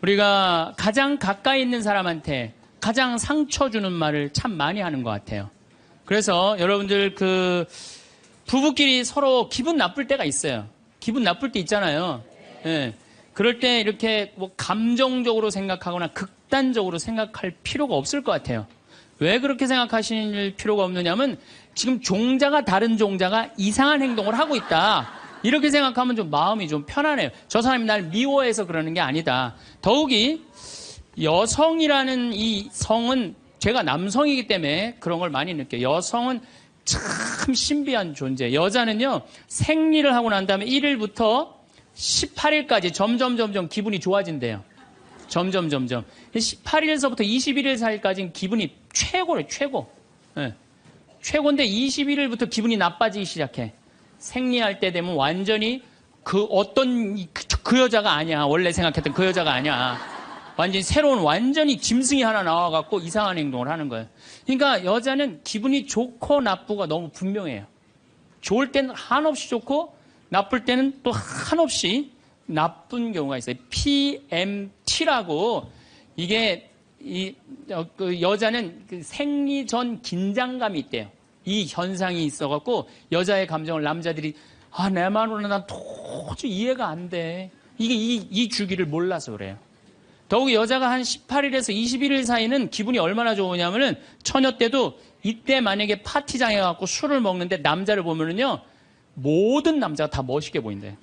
우리가 가장 가까이 있는 사람한테 가장 상처 주는 말을 참 많이 하는 것 같아요. 그래서 여러분들 부부끼리 서로 기분 나쁠 때가 있어요. 기분 나쁠 때 있잖아요. 예. 그럴 때 이렇게 뭐 감정적으로 생각하거나 극단적으로 생각할 필요가 없을 것 같아요. 왜 그렇게 생각하실 필요가 없느냐면 지금 종자가 다른 종자가 이상한 행동을 하고 있다. 이렇게 생각하면 좀 마음이 좀 편안해요. 저 사람이 날 미워해서 그러는 게 아니다. 더욱이 여성이라는 이 성은 제가 남성이기 때문에 그런 걸 많이 느껴요. 여성은 참 신비한 존재. 여자는요, 생리를 하고 난 다음에 1일부터 18일까지 점점 기분이 좋아진대요. 점점. 18일서부터 21일 사이까지는 기분이 최고래요, 최고. 네. 최고인데 21일부터 기분이 나빠지기 시작해. 생리할 때 되면 완전히 그 여자가 아니야. 원래 생각했던 그 여자가 아니야. 완전히 새로운 완전히 짐승이 하나 나와갖고 이상한 행동을 하는 거예요. 그러니까 여자는 기분이 좋고 나쁘고 너무 분명해요. 좋을 때는 한없이 좋고 나쁠 때는 또 한없이 나쁜 경우가 있어요. PMT라고 이게 그 여자는 그 생리 전 긴장감이 있대요. 이 현상이 있어갖고 여자의 감정을 남자들이 내 말로는 난 도저히 이해가 안 돼. 이게 이 주기를 몰라서 그래요. 더욱이 여자가 한 18일에서 21일 사이는 기분이 얼마나 좋으냐면은 처녀 때도 이때 만약에 파티장에 가고 술을 먹는데 남자를 보면은요 모든 남자가 다 멋있게 보인대요.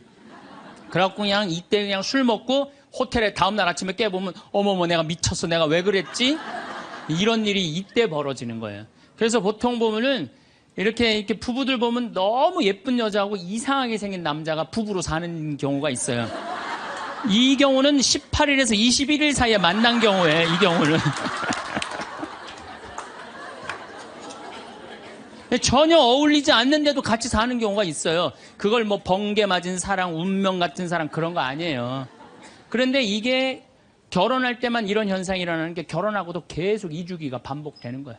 그래갖고 그냥 이때 그냥 술 먹고 호텔에 다음날 아침에 깨보면 어머머 내가 미쳤어 내가 왜 그랬지? 이런 일이 이때 벌어지는 거예요. 그래서 보통 보면은 이렇게 부부들 보면 너무 예쁜 여자하고 이상하게 생긴 남자가 부부로 사는 경우가 있어요. 이 경우는 18일에서 21일 사이에 만난 경우에 이 경우는 전혀 어울리지 않는데도 같이 사는 경우가 있어요. 그걸 뭐 번개 맞은 사랑, 운명 같은 사랑 그런 거 아니에요. 그런데 이게 결혼할 때만 이런 현상이 일어나는 게 결혼하고도 계속 이 주기가 반복되는 거예요.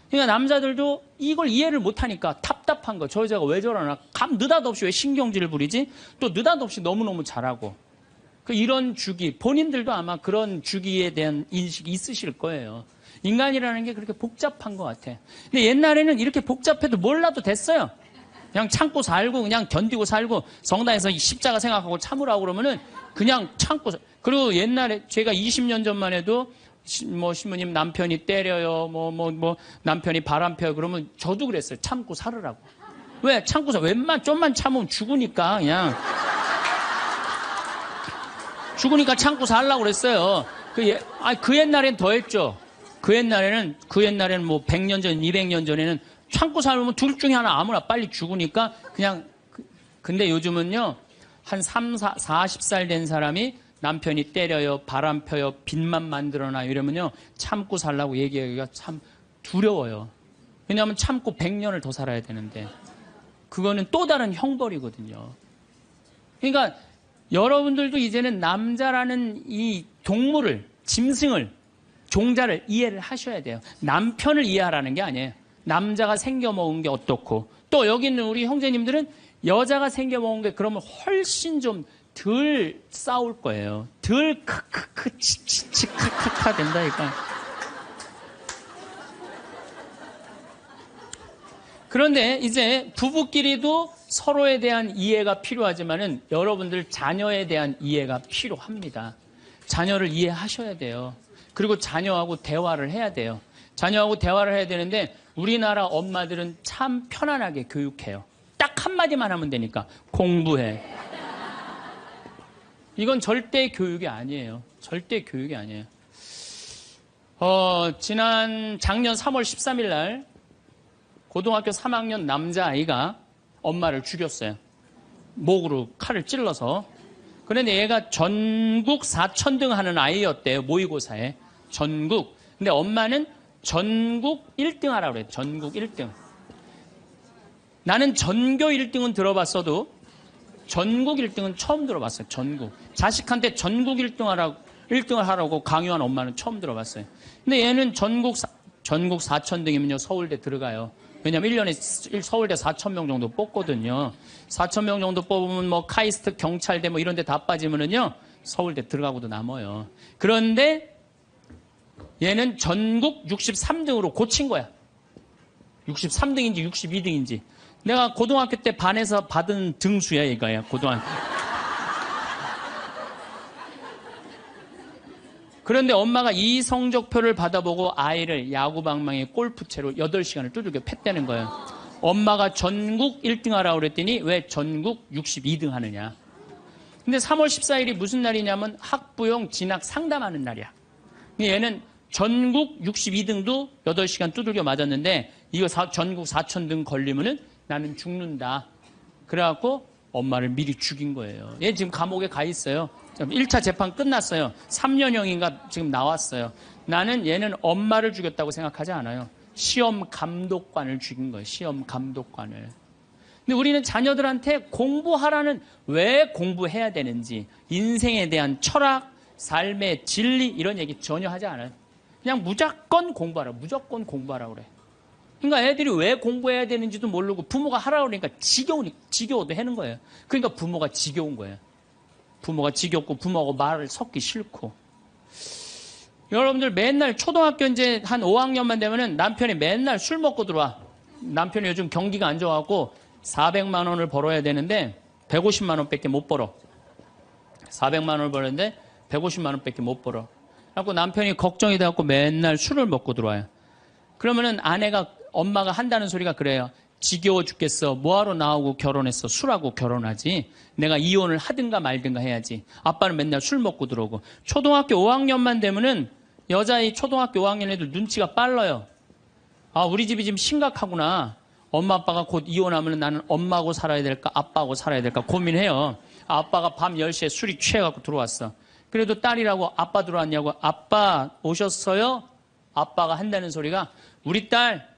그러니까 남자들도 이걸 이해를 못하니까 답답한 거. 저 여자가 왜 저러나? 느닷없이 왜 신경질을 부리지? 또 느닷없이 너무너무 잘하고. 이런 주기, 본인들도 아마 그런 주기에 대한 인식이 있으실 거예요. 인간이라는 게 그렇게 복잡한 것 같아. 근데 옛날에는 이렇게 복잡해도 몰라도 됐어요. 그냥 참고 살고, 그냥 견디고 살고, 성당에서 십자가 생각하고 참으라고 그러면은 그냥 참고. 그리고 옛날에 제가 20년 전만 해도 신부님 남편이 때려요, 남편이 바람 펴요. 그러면 저도 그랬어요. 참고 살으라고. 왜? 참고 살. 좀만 참으면 죽으니까 그냥. 죽으니까 참고 살라고 그랬어요. 그 옛날엔 더 했죠. 그 옛날에는 100년 전, 200년 전에는 참고 살면 둘 중에 하나 아무나 빨리 죽으니까 그냥, 근데 요즘은요, 한 40살 된 사람이 남편이 때려요, 바람 펴요, 빚만 만들어놔요 이러면요, 참고 살라고 얘기하기가 참 두려워요. 왜냐하면 참고 100년을 더 살아야 되는데, 그거는 또 다른 형벌이거든요. 그러니까, 여러분들도 이제는 남자라는 이 동물을, 짐승을, 종자를 이해를 하셔야 돼요. 남편을 이해하라는 게 아니에요. 남자가 생겨먹은 게 어떻고, 또 여기 있는 우리 형제님들은 여자가 생겨먹은 게 그러면 훨씬 좀 덜 싸울 거예요. 덜 크크크 치치치 카카카 된다니까. 그런데 이제 부부끼리도 서로에 대한 이해가 필요하지만은 여러분들 자녀에 대한 이해가 필요합니다. 자녀를 이해하셔야 돼요. 그리고 자녀하고 대화를 해야 돼요. 자녀하고 대화를 해야 되는데 우리나라 엄마들은 참 편안하게 교육해요. 딱 한마디만 하면 되니까 공부해. 이건 절대 교육이 아니에요. 절대 교육이 아니에요. 작년 3월 13일 날 고등학교 3학년 남자아이가 엄마를 죽였어요. 목으로 칼을 찔러서. 그런데 얘가 전국 4천등 하는 아이였대요. 모의고사에. 전국. 근데 엄마는 전국 1등 하라고 그래요. 전국 1등. 나는 전교 1등은 들어봤어도 전국 1등은 처음 들어봤어요. 전국. 자식한테 전국 1등을 하라고 강요한 엄마는 처음 들어봤어요. 근데 얘는 전국 4천등이면요. 서울대 들어가요. 왜냐면 1년에 서울대 4,000명 정도 뽑거든요. 4,000명 정도 뽑으면 카이스트, 경찰대 이런 데 다 빠지면은요. 서울대 들어가고도 남아요. 그런데 얘는 전국 63등으로 고친 거야. 63등인지 62등인지. 내가 고등학교 때 반에서 받은 등수야, 이거야, 고등학교. 그런데 엄마가 이 성적표를 받아보고 아이를 야구방망이 골프채로 8시간을 두들겨 팼다는 거예요. 엄마가 전국 1등 하라고 그랬더니 왜 전국 62등 하느냐. 근데 3월 14일이 무슨 날이냐면 학부용 진학 상담하는 날이야. 얘는 전국 62등도 8시간 두들겨 맞았는데 이거 전국 4,000등 걸리면은 나는 죽는다. 그래갖고 엄마를 미리 죽인 거예요. 얘 지금 감옥에 가 있어요. 1차 재판 끝났어요. 3년형인가 지금 나왔어요. 나는 얘는 엄마를 죽였다고 생각하지 않아요. 시험 감독관을 죽인 거예요. 시험 감독관을. 근데 우리는 자녀들한테 공부하라는, 왜 공부해야 되는지, 인생에 대한 철학, 삶의 진리 이런 얘기 전혀 하지 않아요. 그냥 무조건 공부하라. 무조건 공부하라 그래. 그러니까 애들이 왜 공부해야 되는지도 모르고 부모가 하라고 그러니까 지겨워도 하는 거예요. 그러니까 부모가 지겨운 거예요. 부모가 지겹고 부모하고 말을 섞기 싫고. 여러분들 맨날 초등학교 이제 한 5학년만 되면은 남편이 맨날 술 먹고 들어와. 남편이 요즘 경기가 안 좋아갖고 400만 원을 벌어야 되는데 150만 원밖에 못 벌어. 400만 원을 벌었는데 150만 원밖에 못 벌어. 그래갖고 남편이 걱정이 돼갖고 맨날 술을 먹고 들어와요. 그러면은 엄마가 한다는 소리가 그래요. 지겨워 죽겠어. 뭐하러 나하고 결혼했어. 술하고 결혼하지. 내가 이혼을 하든가 말든가 해야지. 아빠는 맨날 술 먹고 들어오고. 초등학교 5학년만 되면은 여자의 초등학교 5학년 애들 눈치가 빨라요. 아, 우리 집이 지금 심각하구나. 엄마 아빠가 곧 이혼하면 나는 엄마하고 살아야 될까 아빠하고 살아야 될까 고민해요. 아빠가 밤 10시에 술이 취해갖고 들어왔어. 그래도 딸이라고 아빠 들어왔냐고. 아빠 오셨어요? 아빠가 한다는 소리가 우리 딸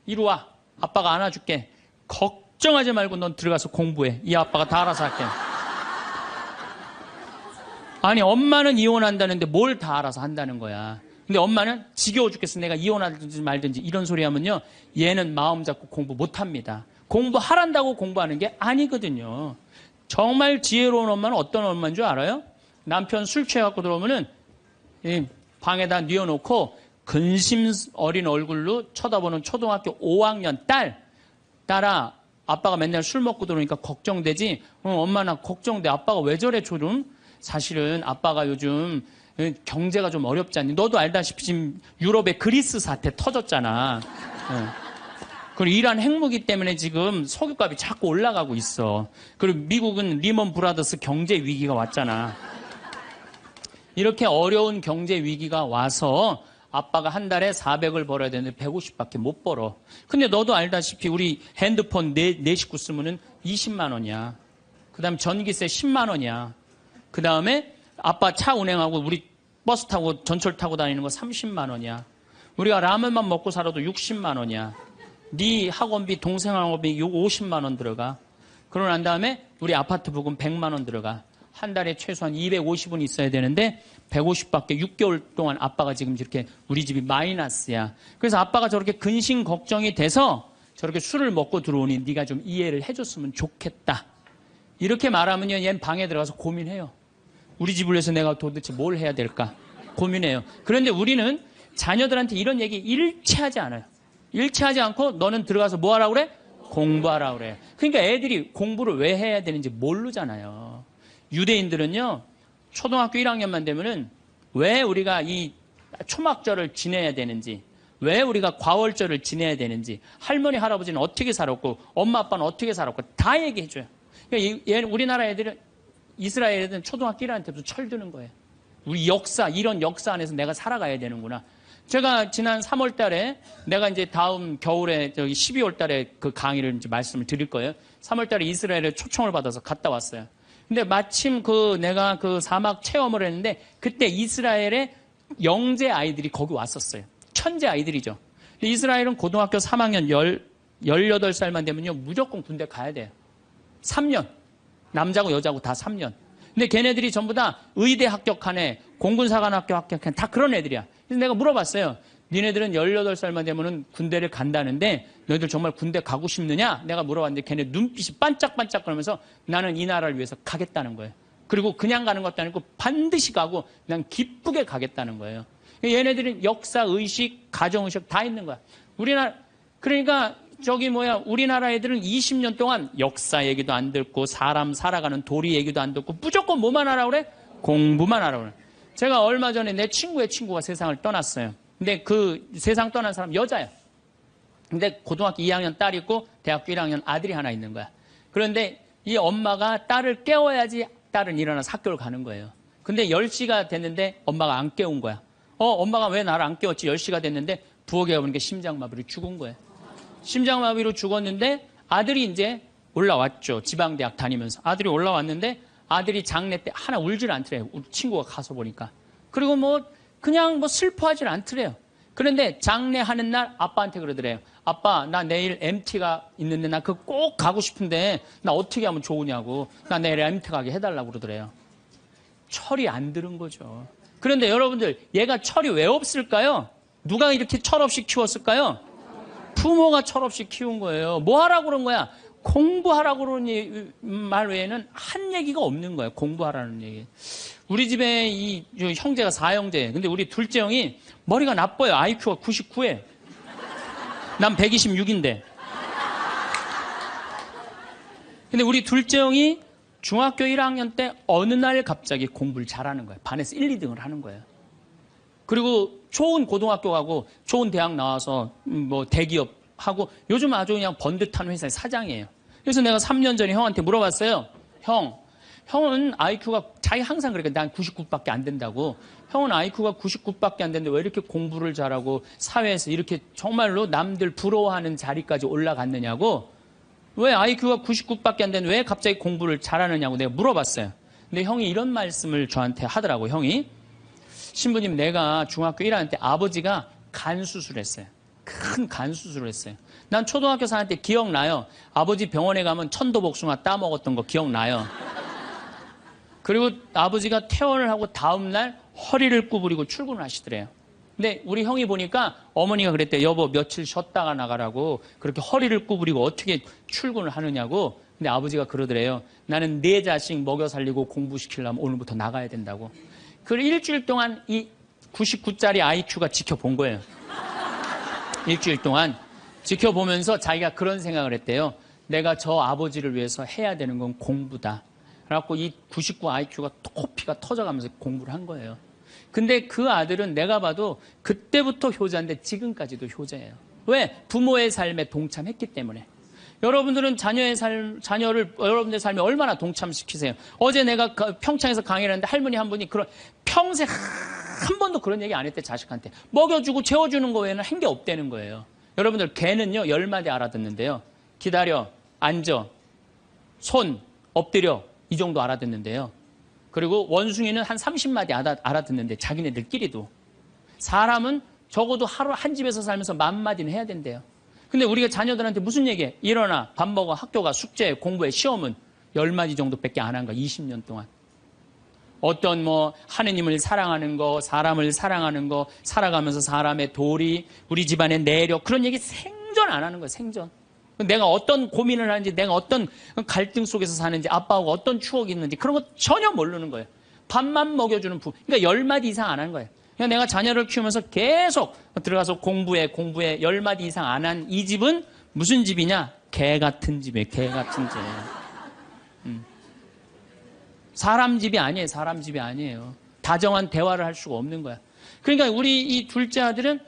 이리 와. 아빠가 안아줄게. 걱정하지 말고 넌 들어가서 공부해. 이 아빠가 다 알아서 할게. 아니 엄마는 이혼한다는데 뭘 다 알아서 한다는 거야. 근데 엄마는 지겨워 죽겠어. 내가 이혼하든지 말든지 이런 소리 하면요. 얘는 마음 잡고 공부 못합니다. 공부하란다고 공부하는 게 아니거든요. 정말 지혜로운 엄마는 어떤 엄마인 줄 알아요? 남편 술 취해갖고 들어오면은 방에다 뉘어놓고 근심 어린 얼굴로 쳐다보는 초등학교 5학년 딸아, 아빠가 맨날 술 먹고 들어오니까 걱정되지? 엄마 나 걱정돼. 아빠가 왜 저래 조금? 사실은 아빠가 요즘 경제가 좀 어렵지 않니? 너도 알다시피 지금 유럽에 그리스 사태 터졌잖아. 그리고 이란 핵무기 때문에 지금 석유값이 자꾸 올라가고 있어. 그리고 미국은 리먼 브라더스 경제 위기가 왔잖아. 이렇게 어려운 경제 위기가 와서 아빠가 한 달에 400을 벌어야 되는데 150밖에 못 벌어. 근데 너도 알다시피 우리 핸드폰 네 식구 쓰면은 20만 원이야. 그 다음에 전기세 10만 원이야. 그 다음에 아빠 차 운행하고 우리 버스 타고 전철 타고 다니는 거 30만 원이야. 우리가 라면만 먹고 살아도 60만 원이야. 네 학원비, 동생 학원비 50만 원 들어가. 그러고 난 다음에 우리 아파트 부금 100만 원 들어가. 한 달에 최소한 250은 있어야 되는데 150밖에 6개월 동안 아빠가 지금 이렇게 우리 집이 마이너스야. 그래서 아빠가 저렇게 근심 걱정이 돼서 저렇게 술을 먹고 들어오니 네가 좀 이해를 해줬으면 좋겠다. 이렇게 말하면요, 얘는 방에 들어가서 고민해요. 우리 집을 위해서 내가 도대체 뭘 해야 될까 고민해요. 그런데 우리는 자녀들한테 이런 얘기 일체하지 않아요. 일체하지 않고 너는 들어가서 뭐 하라고 그래? 공부하라고 그래. 그러니까 애들이 공부를 왜 해야 되는지 모르잖아요. 유대인들은요, 초등학교 1학년만 되면은 왜 우리가 이 초막절을 지내야 되는지, 왜 우리가 과월절을 지내야 되는지, 할머니, 할아버지는 어떻게 살았고, 엄마, 아빠는 어떻게 살았고, 다 얘기해줘요. 그러니까 우리나라 애들은, 이스라엘 애들은 초등학교 1학년 때부터 철드는 거예요. 우리 역사, 이런 역사 안에서 내가 살아가야 되는구나. 제가 지난 3월 달에, 내가 이제 다음 겨울에, 12월 달에 그 강의를 이제 말씀을 드릴 거예요. 3월 달에 이스라엘에 초청을 받아서 갔다 왔어요. 근데 마침 내가 그 사막 체험을 했는데 그때 이스라엘의 영재 아이들이 거기 왔었어요. 천재 아이들이죠. 이스라엘은 고등학교 3학년 18살만 되면요, 무조건 군대 가야 돼요. 3년. 남자고 여자고 다 3년. 근데 걔네들이 전부 다 의대 합격한 애, 공군사관학교 합격한 애, 다 그런 애들이야. 그래서 내가 물어봤어요. 니네들은 18살만 되면은 군대를 간다는데 너희들 정말 군대 가고 싶느냐? 내가 물어봤는데 걔네 눈빛이 반짝반짝 그러면서 나는 이 나라를 위해서 가겠다는 거예요. 그리고 그냥 가는 것도 아니고 반드시 가고 그냥 기쁘게 가겠다는 거예요. 얘네들은 역사, 의식, 가정의식 다 있는 거야. 그러니까 우리나라 애들은 20년 동안 역사 얘기도 안 듣고 사람 살아가는 도리 얘기도 안 듣고 무조건 뭐만 하라고 그래? 공부만 하라고 그래. 제가 얼마 전에 내 친구의 친구가 세상을 떠났어요. 근데 그 세상 떠난 사람 여자야. 근데 고등학교 2학년 딸이 있고 대학교 1학년 아들이 하나 있는 거야. 그런데 이 엄마가 딸을 깨워야지 딸은 일어나서 학교를 가는 거예요. 근데 10시가 됐는데 엄마가 안 깨운 거야. 엄마가 왜 나를 안 깨웠지? 10시가 됐는데 부엌에 가보니까 심장마비로 죽은 거예요. 심장마비로 죽었는데 아들이 이제 올라왔죠. 지방대학 다니면서. 아들이 올라왔는데 아들이 장례 때 하나 울질 않더래요. 우리 친구가 가서 보니까. 그리고 그냥 슬퍼하질 않더래요. 그런데 장례하는 날 아빠한테 그러더래요. 아빠, 나 내일 MT가 있는데 나 그거 꼭 가고 싶은데 나 어떻게 하면 좋으냐고. 나 내일 MT 가게 해달라고 그러더래요. 철이 안 들은 거죠. 그런데 여러분들, 얘가 철이 왜 없을까요? 누가 이렇게 철없이 키웠을까요? 부모가 철없이 키운 거예요. 뭐 하라고 그런 거야? 공부하라고 그러는 말 외에는 한 얘기가 없는 거예요. 공부하라는 얘기. 우리 집에 이 형제가 4형제. 근데 우리 둘째 형이 머리가 나빠요. IQ가 99에. 난 126인데. 근데 우리 둘째 형이 중학교 1학년 때 어느 날 갑자기 공부를 잘하는 거예요. 반에서 1, 2등을 하는 거예요. 그리고 좋은 고등학교 가고 좋은 대학 나와서 대기업 하고 요즘 아주 그냥 번듯한 회사의 사장이에요. 그래서 내가 3년 전에 형한테 물어봤어요. 형은 IQ가 자기 항상 그러니까 난 99밖에 안 된다고. 형은 IQ가 99밖에 안 되는데 왜 이렇게 공부를 잘하고 사회에서 이렇게 정말로 남들 부러워하는 자리까지 올라갔느냐고. 왜 IQ가 99밖에 안 되는데 왜 갑자기 공부를 잘하느냐고 내가 물어봤어요. 근데 형이 이런 말씀을 저한테 하더라고. 형이 신부님, 내가 중학교 1학년 때 아버지가 간 수술했어요. 큰 간 수술을 했어요. 난 초등학교 4학년 때 기억나요. 아버지 병원에 가면 천도복숭아 따먹었던 거 기억나요. 그리고 아버지가 퇴원을 하고 다음날 허리를 구부리고 출근을 하시더래요. 근데 우리 형이 보니까 어머니가 그랬대요. 여보, 며칠 쉬었다가 나가라고. 그렇게 허리를 구부리고 어떻게 출근을 하느냐고. 근데 아버지가 그러더래요. 나는 내 자식 먹여 살리고 공부시키려면 오늘부터 나가야 된다고. 그 일주일 동안 이 99짜리 IQ가 지켜본 거예요. 일주일 동안 지켜보면서 자기가 그런 생각을 했대요. 내가 저 아버지를 위해서 해야 되는 건 공부다. 그래갖고 이 99 IQ가 코피가 터져가면서 공부를 한 거예요. 근데 그 아들은 내가 봐도 그때부터 효자인데 지금까지도 효자예요. 왜? 부모의 삶에 동참했기 때문에. 여러분들은 자녀를 여러분들의 삶에 얼마나 동참시키세요? 어제 내가 평창에서 강의를 했는데 할머니 한 분이 평생 한 번도 그런 얘기 안 했대, 자식한테. 먹여주고 재워주는 거 외에는 한 게 없다는 거예요. 여러분들, 개는요, 10마디 알아듣는데요. 기다려, 앉아, 손, 엎드려, 이 정도 알아듣는데요. 그리고 원숭이는 한 30마디 알아듣는데, 자기네들끼리도. 사람은 적어도 하루 한 집에서 살면서 10,000마디는 해야 된대요. 근데 우리가 자녀들한테 무슨 얘기해? 일어나, 밥 먹어, 학교 가, 숙제, 공부해, 시험은 10마디 정도밖에 안 한 거야, 20년 동안. 어떤 하느님을 사랑하는 거, 사람을 사랑하는 거, 살아가면서 사람의 도리, 우리 집안의 내력, 그런 얘기 생전 안 하는 거예요, 생전. 내가 어떤 고민을 하는지, 내가 어떤 갈등 속에서 사는지, 아빠하고 어떤 추억이 있는지, 그런 거 전혀 모르는 거예요. 밥만 먹여주는 그러니까 10마디 이상 안 한 거예요. 그냥 내가 자녀를 키우면서 계속 들어가서 공부해 10마디 이상 안 한 이 집은 무슨 집이냐? 개 같은 집이에요, 개 같은 집. 사람 집이 아니에요. 사람 집이 아니에요. 다정한 대화를 할 수가 없는 거야. 그러니까 우리 이 둘째 아들은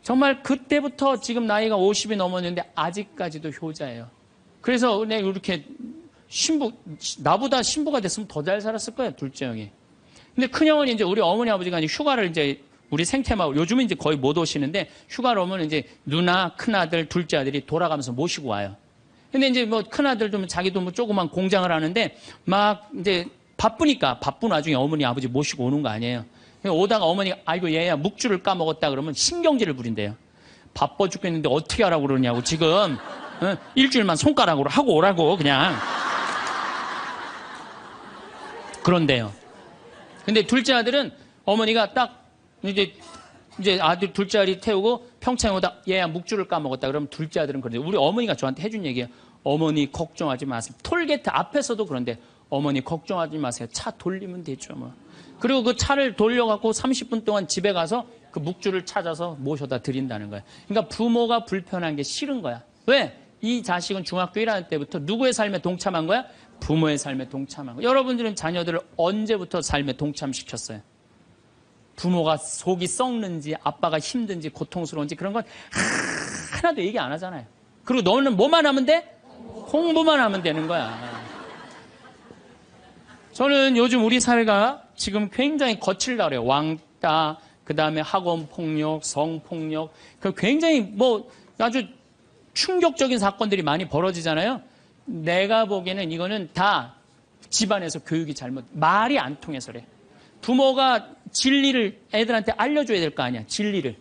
정말 그때부터 지금 나이가 50이 넘었는데 아직까지도 효자예요. 그래서 내가 이렇게 나보다 신부가 됐으면 더 잘 살았을 거예요, 둘째 형이. 근데 큰 형은 이제 우리 어머니 아버지가 휴가를 이제 우리 생태마을, 요즘은 이제 거의 못 오시는데 휴가를 오면 이제 누나, 큰아들, 둘째 아들이 돌아가면서 모시고 와요. 근데 이제 큰아들도 자기도 조그만 공장을 하는데 막 이제 바쁘니까 바쁜 와중에 어머니 아버지 모시고 오는 거 아니에요. 오다가 어머니가 아이고 얘야 묵주를 까먹었다 그러면 신경질을 부린대요. 바빠 죽겠는데 어떻게 하라고 그러냐고 지금 일주일만 손가락으로 하고 오라고 그냥. 그런데요. 근데 둘째 아들은 어머니가 딱 이제 아들 둘째 아들이 태우고 평창에 오다 얘야 묵주를 까먹었다 그러면 둘째 아들은 그런데 우리 어머니가 저한테 해준 얘기예요. 어머니 걱정하지 마세요. 톨게이트 앞에서도 그런데 어머니 걱정하지 마세요. 차 돌리면 되죠, 뭐. 그리고 그 차를 돌려갖고 30분 동안 집에 가서 그 묵주를 찾아서 모셔다 드린다는 거야. 그러니까 부모가 불편한 게 싫은 거야. 왜? 이 자식은 중학교 1학년 때부터 누구의 삶에 동참한 거야? 부모의 삶에 동참한 거야. 여러분들은 자녀들을 언제부터 삶에 동참시켰어요? 부모가 속이 썩는지 아빠가 힘든지 고통스러운지 그런 건 하나도 얘기 안 하잖아요. 그리고 너는 뭐만 하면 돼? 공부만 하면 되는 거야. 저는 요즘 우리 사회가 지금 굉장히 거칠다 그래요. 왕따, 그 다음에 학원 폭력, 성폭력, 굉장히 뭐 아주 충격적인 사건들이 많이 벌어지잖아요. 내가 보기에는 이거는 다 집안에서 교육이 말이 안 통해서 그래. 부모가 진리를 애들한테 알려줘야 될 거 아니야, 진리를.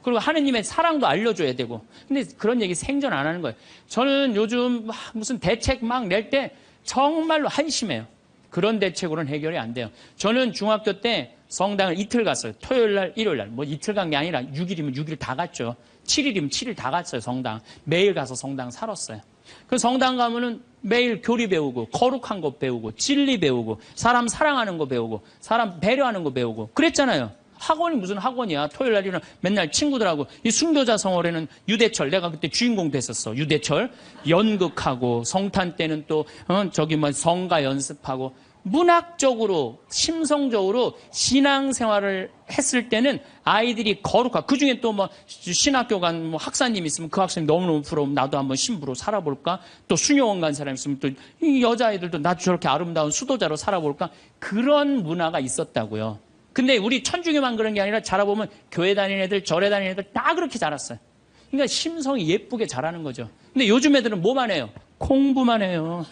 그리고 하느님의 사랑도 알려줘야 되고. 근데 그런 얘기 생전 안 하는 거예요. 저는 요즘 무슨 대책 막 낼 때 정말로 한심해요. 그런 대책으로는 해결이 안 돼요. 저는 중학교 때 성당을 이틀 갔어요. 토요일 날, 일요일 날. 뭐 이틀 간 게 아니라 6일이면 6일 다 갔죠. 7일이면 7일 다 갔어요, 성당. 매일 가서 성당 살았어요. 그 성당 가면은 매일 교리 배우고, 거룩한 것 배우고, 진리 배우고, 사람 사랑하는 거 배우고, 사람 배려하는 거 배우고, 그랬잖아요. 학원이 무슨 학원이야. 토요일 날 일어나 맨날 친구들하고, 이 순교자 성월에는 유대철, 내가 그때 주인공 됐었어. 유대철. 연극하고, 성탄 때는 또, 성가 연습하고, 문학적으로, 심성적으로 신앙생활을 했을 때는 아이들이 거룩하고, 그 중에 또 신학교 간 학사님 있으면 그 학생이 너무너무 부러우면 나도 한번 신부로 살아볼까? 또 수녀원 간 사람 있으면 또 이 여자아이들도 나도 저렇게 아름다운 수도자로 살아볼까? 그런 문화가 있었다고요. 근데 우리 천주교만 그런 게 아니라 자라보면 교회 다니는 애들, 절에 다니는 애들 다 그렇게 자랐어요. 그러니까 심성이 예쁘게 자라는 거죠. 근데 요즘 애들은 뭐만 해요? 공부만 해요.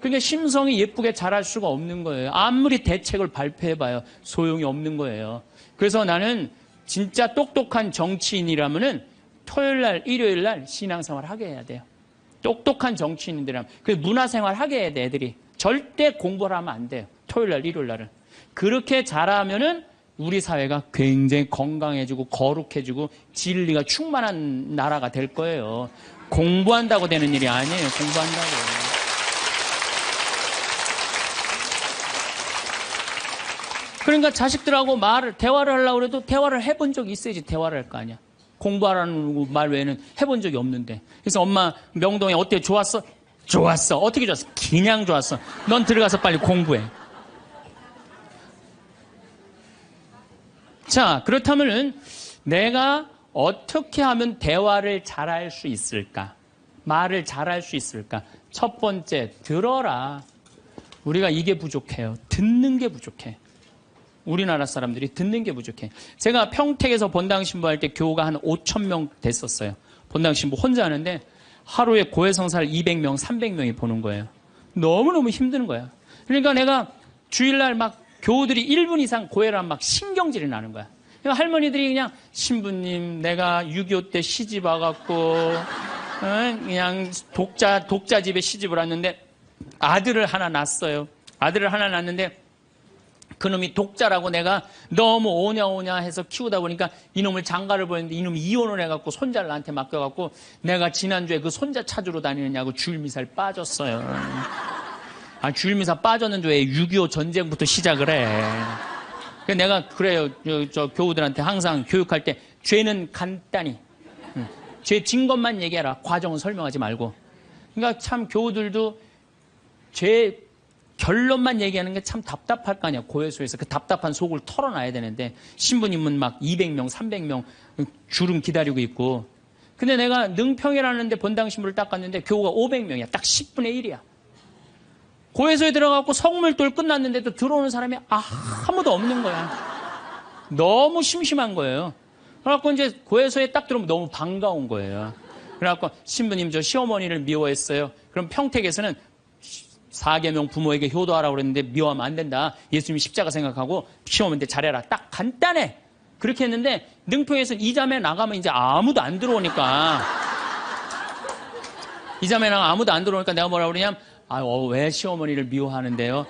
그러니까 심성이 예쁘게 자랄 수가 없는 거예요. 아무리 대책을 발표해봐요. 소용이 없는 거예요. 그래서 나는 진짜 똑똑한 정치인이라면은 토요일 날, 일요일 날 신앙생활 하게 해야 돼요. 똑똑한 정치인들이라면. 그 문화생활 하게 해야 돼, 애들이. 절대 공부를 하면 안 돼요. 토요일 날, 일요일 날은. 그렇게 자라면은 우리 사회가 굉장히 건강해지고 거룩해지고 진리가 충만한 나라가 될 거예요. 공부한다고 되는 일이 아니에요. 공부한다고. 그러니까 자식들하고 대화를 하려고 해도 대화를 해본 적이 있어야지 대화를 할 거 아니야. 공부하라는 말 외에는 해본 적이 없는데. 그래서 엄마 명동에 어때? 좋았어? 좋았어. 어떻게 좋았어? 그냥 좋았어. 넌 들어가서 빨리 공부해. 자, 그렇다면은 내가 어떻게 하면 대화를 잘할 수 있을까? 말을 잘할 수 있을까? 첫 번째, 들어라. 우리가 이게 부족해요. 듣는 게 부족해. 우리나라 사람들이 듣는 게 부족해. 제가 평택에서 본당 신부할 때 교우가 한 5,000명 됐었어요. 본당 신부 혼자 하는데 하루에 고해성사를 200명, 300명이 보는 거예요. 너무너무 힘든 거야. 그러니까 내가 주일날 막 교우들이 1분 이상 고해를 하면 막 신경질이 나는 거야. 그러니까 할머니들이 그냥 신부님 내가 6.25 때 시집 와갖고 그냥 독자 집에 시집을 왔는데 아들을 하나 낳았어요. 아들을 하나 낳았는데 그놈이 독자라고 내가 너무 오냐오냐 해서 키우다 보니까 이놈을 장가를 보냈는데 이놈이 이혼을 해갖고 손자를 나한테 맡겨갖고 내가 지난주에 그 손자 찾으러 다니느냐고 주일미사를 빠졌어요. 주일미사 빠졌는데 왜 6.25 전쟁부터 시작을 해. 그래서 내가 그래요. 저 교우들한테 항상 교육할 때 죄는 간단히 죄 진 것만 얘기해라. 과정은 설명하지 말고. 그러니까 참 교우들도 죄 결론만 얘기하는 게 참 답답할 거 아니야. 고해소에서 그 답답한 속을 털어놔야 되는데 신부님은 막 200명, 300명 줄은 기다리고 있고. 근데 내가 능평이라는 데 본당 신부를 딱 갔는데 교우가 500명이야. 딱 10분의 1이야. 고해소에 들어가고 성물돌 끝났는데도 들어오는 사람이 아무도 없는 거야. 너무 심심한 거예요. 그래갖고 이제 고해소에 딱 들어오면 너무 반가운 거예요. 그래갖고 신부님 저 시어머니를 미워했어요. 그럼 평택에서는 4계명 부모에게 효도하라고 그랬는데 미워하면 안 된다. 예수님이 십자가 생각하고 시어머니한테 잘해라. 딱 간단해. 그렇게 했는데 능평에서 이자매 나가면 이제 아무도 안 들어오니까 이자매 나가면 아무도 안 들어오니까 내가 뭐라고 그러냐면 왜 시어머니를 미워하는데요?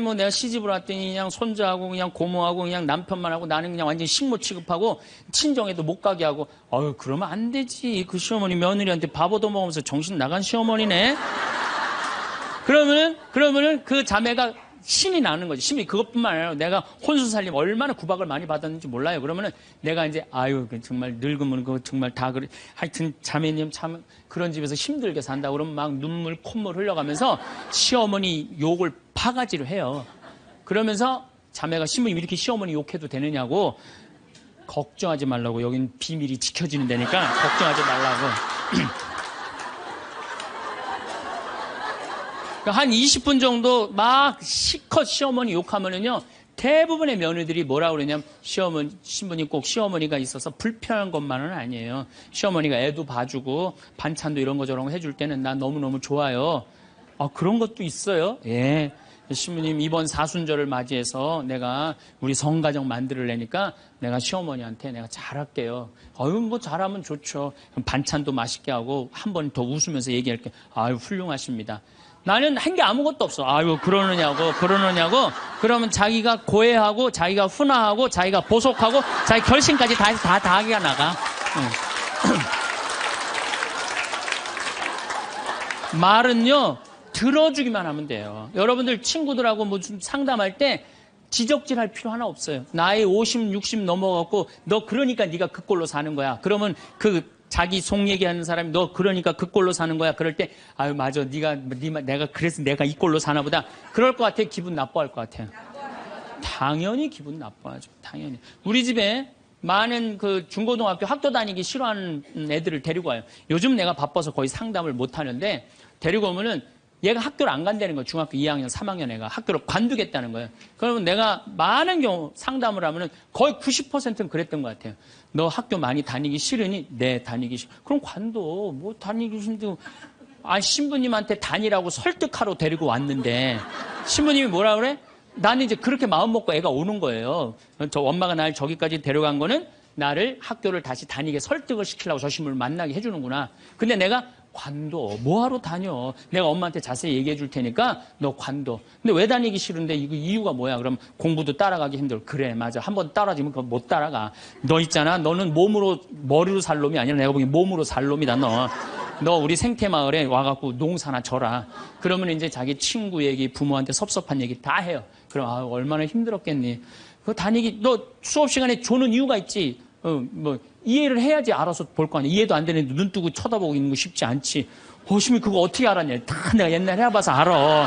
뭐 내가 시집을 왔더니 그냥 손자하고 그냥 고모하고 그냥 남편만 하고 나는 그냥 완전 식모 취급하고 친정에도 못 가게 하고 그러면 안 되지. 그 시어머니 며느리한테 밥 얻어먹으면서 정신 나간 시어머니네. 그러면은 그 자매가 신이 나는 거지. 신이 그것뿐만 아니라 내가 혼수 살림 얼마나 구박을 많이 받았는지 몰라요. 그러면은 내가 이제 아유 정말 늙으면 그거 정말 다 그래. 하여튼 자매님 참 그런 집에서 힘들게 산다 그러면 막 눈물 콧물 흘려가면서 시어머니 욕을 바가지로 해요. 그러면서 자매가 신부님 이렇게 시어머니 욕해도 되느냐고 걱정하지 말라고 여긴 비밀이 지켜지는 데니까 걱정하지 말라고. 한 20분 정도 막 시컷 시어머니 욕하면은요, 대부분의 며느리들이 뭐라 그러냐면, 신부님 꼭 시어머니가 있어서 불편한 것만은 아니에요. 시어머니가 애도 봐주고, 반찬도 이런 거 저런 거 해줄 때는 난 너무너무 좋아요. 아, 그런 것도 있어요? 예. 신부님 이번 사순절을 맞이해서 내가 우리 성가정 만들려니까 내가 시어머니한테 내가 잘할게요. 아유, 뭐 잘하면 좋죠. 반찬도 맛있게 하고 한 번 더 웃으면서 얘기할게. 아유, 훌륭하십니다. 나는 한 게 아무것도 없어. 아유, 그러느냐고. 그러면 자기가 고해하고, 자기가 훈화하고, 자기가 보속하고, 자기 결심까지 다 해서 다 하기가 나가. 응. 말은요, 들어주기만 하면 돼요. 여러분들 친구들하고 뭐 좀 상담할 때 지적질 할 필요 하나 없어요. 나이 50, 60 넘어갖고, 너 그러니까 네가 그 꼴로 사는 거야. 그러면 자기 속 얘기하는 사람이 너 그러니까 그 꼴로 사는 거야. 그럴 때 아유 맞아 내가 그래서 내가 이 꼴로 사나 보다. 그럴 것 같아. 기분 나빠할 것 같아요. 당연히 기분 나빠하죠. 당연히. 우리 집에 많은 그 중고등학교 학교 다니기 싫어하는 애들을 데리고 와요. 요즘 내가 바빠서 거의 상담을 못 하는데 데리고 오면은 얘가 학교를 안 간다는 거예요. 중학교 2학년, 3학년 애가 학교를 관두겠다는 거예요. 그러면 내가 많은 경우 상담을 하면은 거의 90%는 그랬던 것 같아요. 너 학교 많이 다니기 싫으니? 네, 다니기 싫어. 그럼 관둬. 뭐 다니기 싫은데. 아, 신부님한테 다니라고 설득하러 데리고 왔는데 신부님이 뭐라 그래? 나는 이제 그렇게 마음 먹고 애가 오는 거예요. 저 엄마가 날 저기까지 데려간 거는 나를 학교를 다시 다니게 설득을 시키려고 저 신부를 만나게 해주는구나. 근데 내가 관둬. 뭐하러 다녀? 내가 엄마한테 자세히 얘기해 줄 테니까 너 관둬. 근데 왜 다니기 싫은데 이거 이유가 뭐야? 그럼 공부도 따라가기 힘들어. 그래, 맞아. 한번 따라지면 그거 못 따라가. 너 있잖아. 너는 머리로 살 놈이 아니라 내가 보기엔 몸으로 살 놈이다, 너. 너 우리 생태마을에 와갖고 농사나 져라. 그러면 이제 자기 친구 얘기, 부모한테 섭섭한 얘기 다 해요. 그럼 아, 얼마나 힘들었겠니? 그 다니기, 너 수업 시간에 조는 이유가 있지. 이해를 해야지 알아서 볼 거 아니야. 이해도 안 되는데 눈 뜨고 쳐다보고 있는 거 쉽지 않지. 호심이 그거 어떻게 알았냐. 다 내가 옛날에 해봐서 알아.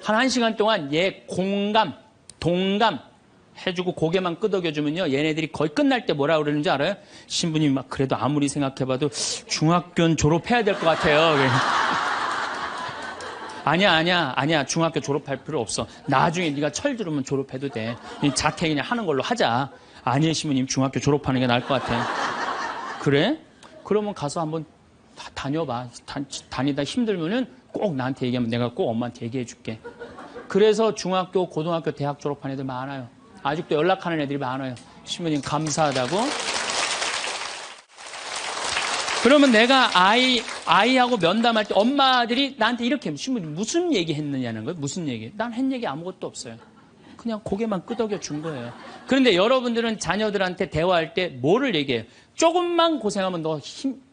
한 1시간 동안 얘 공감, 동감 해주고 고개만 끄덕여주면요. 얘네들이 거의 끝날 때 뭐라 그러는지 알아요? 신부님 막 그래도 아무리 생각해봐도 중학교는 졸업해야 될 것 같아요. 아니야. 중학교 졸업할 필요 없어. 나중에 네가 철 들으면 졸업해도 돼. 자퇴 그냥 하는 걸로 하자. 아니에요, 신부님. 중학교 졸업하는 게 나을 것 같아. 그래? 그러면 가서 한번 다녀봐. 다니다 힘들면은 꼭 나한테 얘기하면 내가 꼭 엄마한테 얘기해 줄게. 그래서 중학교, 고등학교, 대학 졸업한 애들 많아요. 아직도 연락하는 애들이 많아요. 신부님 감사하다고. 그러면 내가 아이하고 면담할 때 엄마들이 나한테 이렇게 신부님 무슨 얘기 했느냐는 거예요. 무슨 얘기? 난 한 얘기 아무것도 없어요. 그냥 고개만 끄덕여 준 거예요. 그런데 여러분들은 자녀들한테 대화할 때 뭐를 얘기해요? 조금만 고생하면 너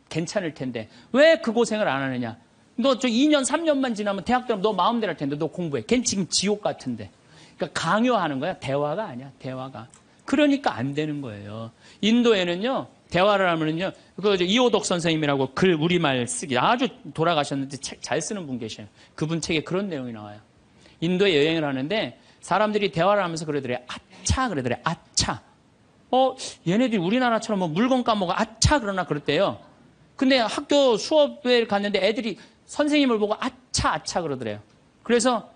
괜찮을 텐데 왜 그 고생을 안 하느냐? 너 저 2년, 3년만 지나면 대학 들어가면 너 마음대로 할 텐데 너 공부해. 걔는 지금 지옥 같은데. 그러니까 강요하는 거야. 대화가 아니야. 대화가. 그러니까 안 되는 거예요. 인도에는요. 대화를 하면은요, 이호덕 선생님이라고 글 우리말 쓰기 아주 돌아가셨는데 책 잘 쓰는 분 계셔요. 그분 책에 그런 내용이 나와요. 인도에 여행을 하는데 사람들이 대화를 하면서 그러더래요. 아차 그러더래요. 아차. 얘네들이 우리나라처럼 뭐 물건 까먹어 아차 그러나 그랬대요. 근데 학교 수업에 갔는데 애들이 선생님을 보고 아차 그러더래요. 그래서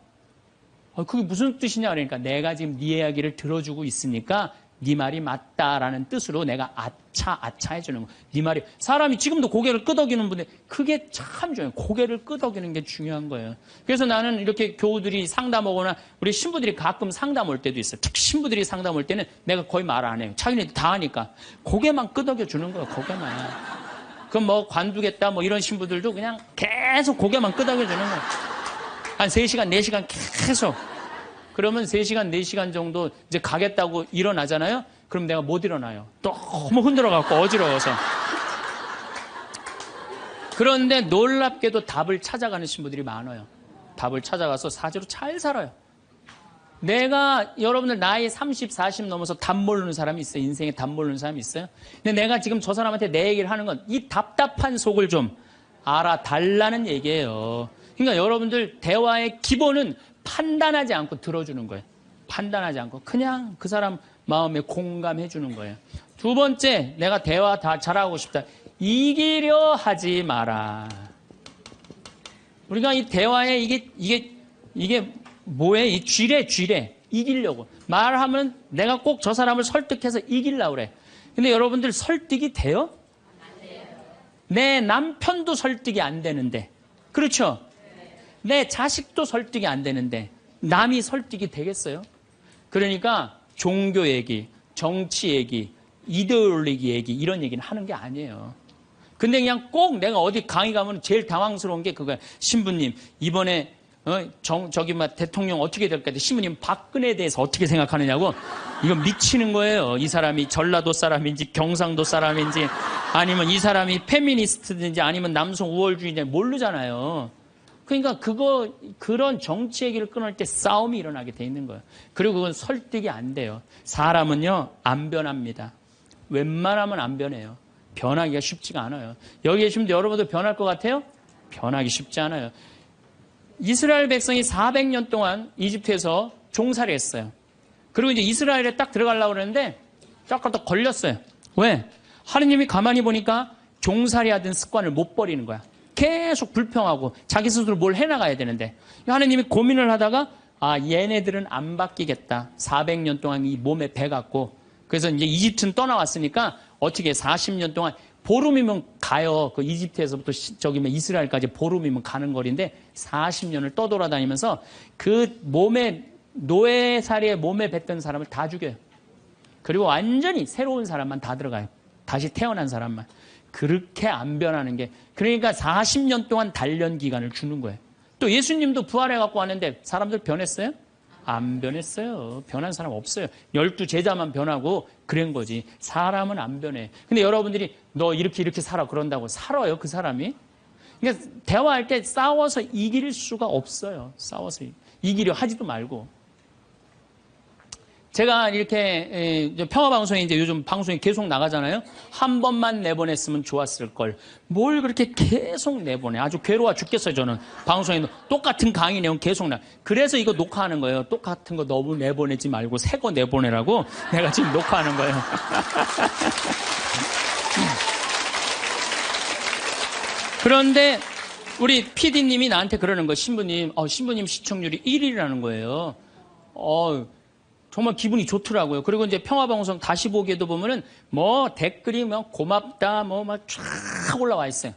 그게 무슨 뜻이냐 그러니까 내가 지금 네 이야기를 들어주고 있으니까 네 말이 맞다라는 뜻으로 내가 아차 해주는 거. 네 말이 사람이 지금도 고개를 끄덕이는 분들 그게 참 중요해요. 고개를 끄덕이는 게 중요한 거예요. 그래서 나는 이렇게 교우들이 상담 오거나 우리 신부들이 가끔 상담 올 때도 있어요. 특히 신부들이 상담 올 때는 내가 거의 말 안 해요. 자기네들 다 하니까 고개만 끄덕여 주는 거예요. 고개만. 그럼 뭐 관두겠다 뭐 이런 신부들도 그냥 계속 고개만 끄덕여 주는 거예요. 한 3시간, 4시간 계속. 그러면 3시간, 4시간 정도 이제 가겠다고 일어나잖아요? 그럼 내가 못 일어나요. 너무 흔들어갖고 어지러워서. 그런데 놀랍게도 답을 찾아가는 신부들이 많아요. 답을 찾아가서 사제로 잘 살아요. 내가 여러분들 나이 30, 40 넘어서 답 모르는 사람이 있어요. 인생에 답 모르는 사람이 있어요. 근데 내가 지금 저 사람한테 내 얘기를 하는 건 이 답답한 속을 좀 알아달라는 얘기예요. 그러니까 여러분들 대화의 기본은 판단하지 않고 들어주는 거예요. 판단하지 않고 그냥 그 사람 마음에 공감해 주는 거예요. 두 번째, 내가 대화 다 잘하고 싶다. 이기려 하지 마라. 우리가 이 대화에 이게 뭐예요? 이 쥐래. 이기려고. 말하면 내가 꼭 저 사람을 설득해서 이기려고 그래. 근데 여러분들 설득이 돼요? 안 돼요. 내 남편도 설득이 안 되는데. 그렇죠? 내 자식도 설득이 안 되는데 남이 설득이 되겠어요? 그러니까 종교 얘기, 정치 얘기, 이데올로기 얘기 이런 얘기는 하는 게 아니에요. 근데 그냥 꼭 내가 어디 강의 가면 제일 당황스러운 게 그거야. 신부님 이번에 저기 대통령 어떻게 될까? 신부님 박근혜에 대해서 어떻게 생각하느냐고. 이건 미치는 거예요. 이 사람이 전라도 사람인지 경상도 사람인지 아니면 이 사람이 페미니스트인지 아니면 남성 우월주의인지 모르잖아요. 그러니까 그런 정치 얘기를 끊을 때 싸움이 일어나게 돼 있는 거예요. 그리고 그건 설득이 안 돼요. 사람은요, 안 변합니다. 웬만하면 안 변해요. 변하기가 쉽지가 않아요. 여기 계시면 여러분도 변할 것 같아요? 변하기 쉽지 않아요. 이스라엘 백성이 400년 동안 이집트에서 종살이 했어요. 그리고 이제 이스라엘에 딱 들어가려고 그러는데 딱 걸렸어요. 왜? 하느님이 가만히 보니까 종살이 하던 습관을 못 버리는 거야. 계속 불평하고 자기 스스로 뭘 해나가야 되는데 하느님이 고민을 하다가 얘네들은 안 바뀌겠다. 400년 동안 이 몸에 배갖고 그래서 이제 이집트는 떠나왔으니까 어떻게 40년 동안 보름이면 가요. 그 이집트에서부터 이스라엘까지 보름이면 가는 거리인데 40년을 떠돌아다니면서 그 노예살이에 몸에 뱉던 사람을 다 죽여요. 그리고 완전히 새로운 사람만 다 들어가요. 다시 태어난 사람만. 그렇게 안 변하는 게 그러니까 40년 동안 단련 기간을 주는 거예요. 또 예수님도 부활해 갖고 왔는데 사람들 변했어요? 안 변했어요. 변한 사람 없어요. 12 제자만 변하고 그런 거지. 사람은 안 변해. 근데 여러분들이 너 이렇게 살아 그런다고 살아요 그 사람이? 그러니까 대화할 때 싸워서 이길 수가 없어요. 싸워서 이기려 하지도 말고. 제가 이렇게 평화방송에 이제 요즘 방송이 계속 나가잖아요. 한 번만 내보냈으면 좋았을 걸. 뭘 그렇게 계속 내보내. 아주 괴로워 죽겠어요 저는. 방송에 똑같은 강의 내용 계속 그래서 이거 녹화하는 거예요. 똑같은 거 너무 내보내지 말고 새 거 내보내라고 내가 지금 녹화하는 거예요. 그런데 우리 PD님이 나한테 그러는 거예요. 신부님 시청률이 1위라는 거예요. 정말 기분이 좋더라고요. 그리고 이제 평화방송 다시 보기에도 보면은 댓글이 고맙다 막 쫙 올라와 있어요.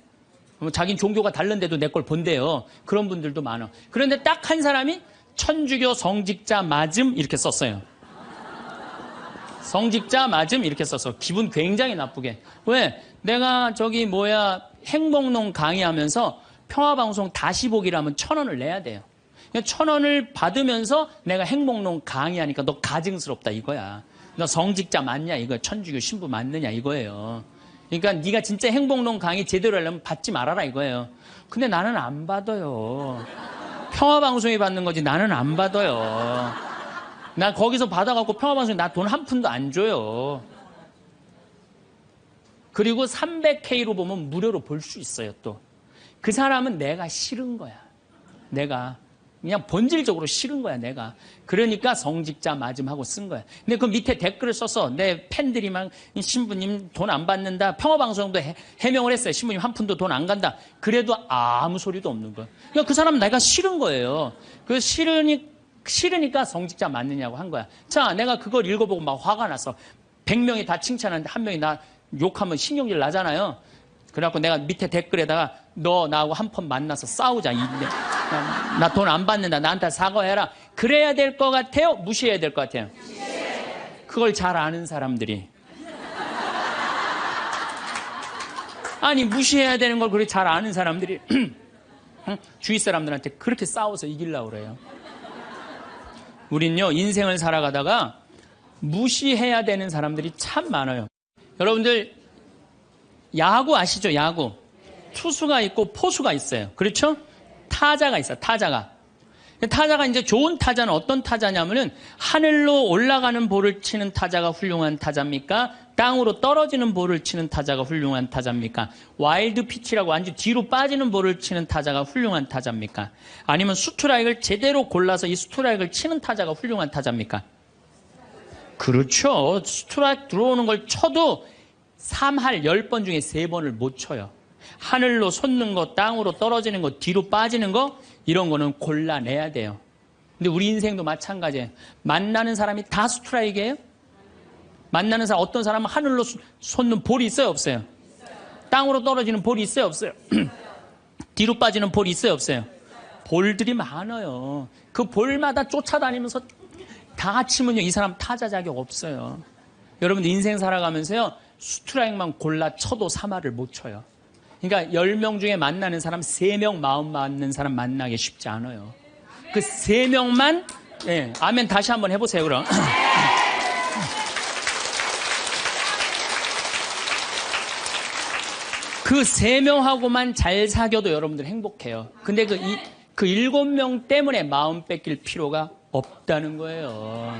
자긴 종교가 다른데도 내 걸 본대요. 그런 분들도 많아. 그런데 딱 한 사람이 천주교 성직자 맞음 이렇게 썼어요. 성직자 맞음 이렇게 써서 기분 굉장히 나쁘게. 왜? 내가 행복농 강의하면서 평화방송 다시 보기를 하면 1,000원을 내야 돼요. 1,000원을 받으면서 내가 행복농 강의하니까 너 가증스럽다 이거야. 너 성직자 맞냐 이거야. 천주교 신부 맞느냐 이거예요. 그러니까 네가 진짜 행복농 강의 제대로 하려면 받지 말아라 이거예요. 근데 나는 안 받아요. 평화방송이 받는 거지 나는 안 받아요. 나 거기서 받아갖고 평화방송에 나 돈 한 푼도 안 줘요. 그리고 300K로 보면 무료로 볼 수 있어요 또. 그 사람은 내가 싫은 거야. 내가. 그냥 본질적으로 싫은 거야 내가. 그러니까 성직자 맞음하고 쓴 거야. 근데 그 밑에 댓글을 써서 내 팬들이 막 신부님 돈 안 받는다. 평화방송도 해명을 했어요. 신부님 한 푼도 돈 안 간다. 그래도 아무 소리도 없는 거야. 그러니까 그 사람 내가 싫은 거예요. 그 싫으니까 성직자 맞느냐고 한 거야. 자, 내가 그걸 읽어보고 막 화가 나서 100명이 다 칭찬하는데 한 명이 나 욕하면 신경질 나잖아요. 그래갖고 내가 밑에 댓글에다가 너 나하고 한 번 만나서 싸우자. 나 돈 안 받는다. 나한테 사과해라. 그래야 될 것 같아요? 무시해야 될 것 같아요? 그걸 잘 아는 사람들이. 아니 무시해야 되는 걸 그렇게 잘 아는 사람들이 주위 사람들한테 그렇게 싸워서 이기려고 그래요. 우린요 인생을 살아가다가 무시해야 되는 사람들이 참 많아요. 여러분들 야구 아시죠? 야구. 투수가 있고 포수가 있어요. 그렇죠? 타자가 있어요. 타자가 이제 좋은 타자는 어떤 타자냐면은 하늘로 올라가는 볼을 치는 타자가 훌륭한 타자입니까? 땅으로 떨어지는 볼을 치는 타자가 훌륭한 타자입니까? 와일드 피치라고 완전 뒤로 빠지는 볼을 치는 타자가 훌륭한 타자입니까? 아니면 스트라이크를 제대로 골라서 이 스트라이크를 치는 타자가 훌륭한 타자입니까? 그렇죠. 스트라이크 들어오는 걸 쳐도 3할 10번 중에 3번을 못 쳐요. 하늘로 솟는 거, 땅으로 떨어지는 거, 뒤로 빠지는 거, 이런 거는 골라내야 돼요. 근데 우리 인생도 마찬가지예요. 만나는 사람이 다 스트라이크예요? 만나는 사람, 어떤 사람은 하늘로 솟는 볼이 있어요, 없어요? 땅으로 떨어지는 볼이 있어요, 없어요? 뒤로 빠지는 볼이 있어요, 없어요? 볼들이 많아요. 그 볼마다 쫓아다니면서 다 치면요, 이 사람 타자 자격 없어요. 여러분들 인생 살아가면서요, 스트라이크만 골라 쳐도 3할을 못 쳐요. 그러니까 10명 중에 만나는 사람 3명 마음 맞는 사람 만나기 쉽지 않아요. 그 3명만, 예, 아멘 다시 한번 해보세요, 그럼. 그 3명하고만 잘 사귀어도 여러분들 행복해요. 근데 그 7명 때문에 마음 뺏길 필요가 없다는 거예요.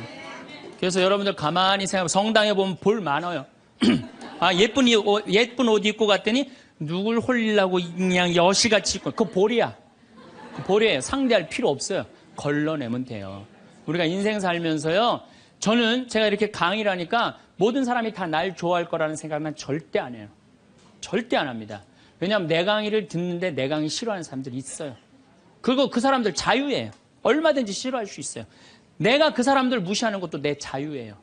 그래서 여러분들 가만히 생각하면 성당에 보면 볼 많아요. 아, 예쁜 옷 입고 갔더니 누굴 홀리려고 그냥 여시같이 입고, 그거 볼이야. 그 볼이에요. 상대할 필요 없어요. 걸러내면 돼요. 우리가 인생 살면서요, 제가 이렇게 강의를 하니까 모든 사람이 다 날 좋아할 거라는 생각은 절대 안 해요. 절대 안 합니다. 왜냐하면 내 강의를 듣는데 내 강의 싫어하는 사람들이 있어요. 그 사람들 자유예요. 얼마든지 싫어할 수 있어요. 내가 그 사람들 무시하는 것도 내 자유예요.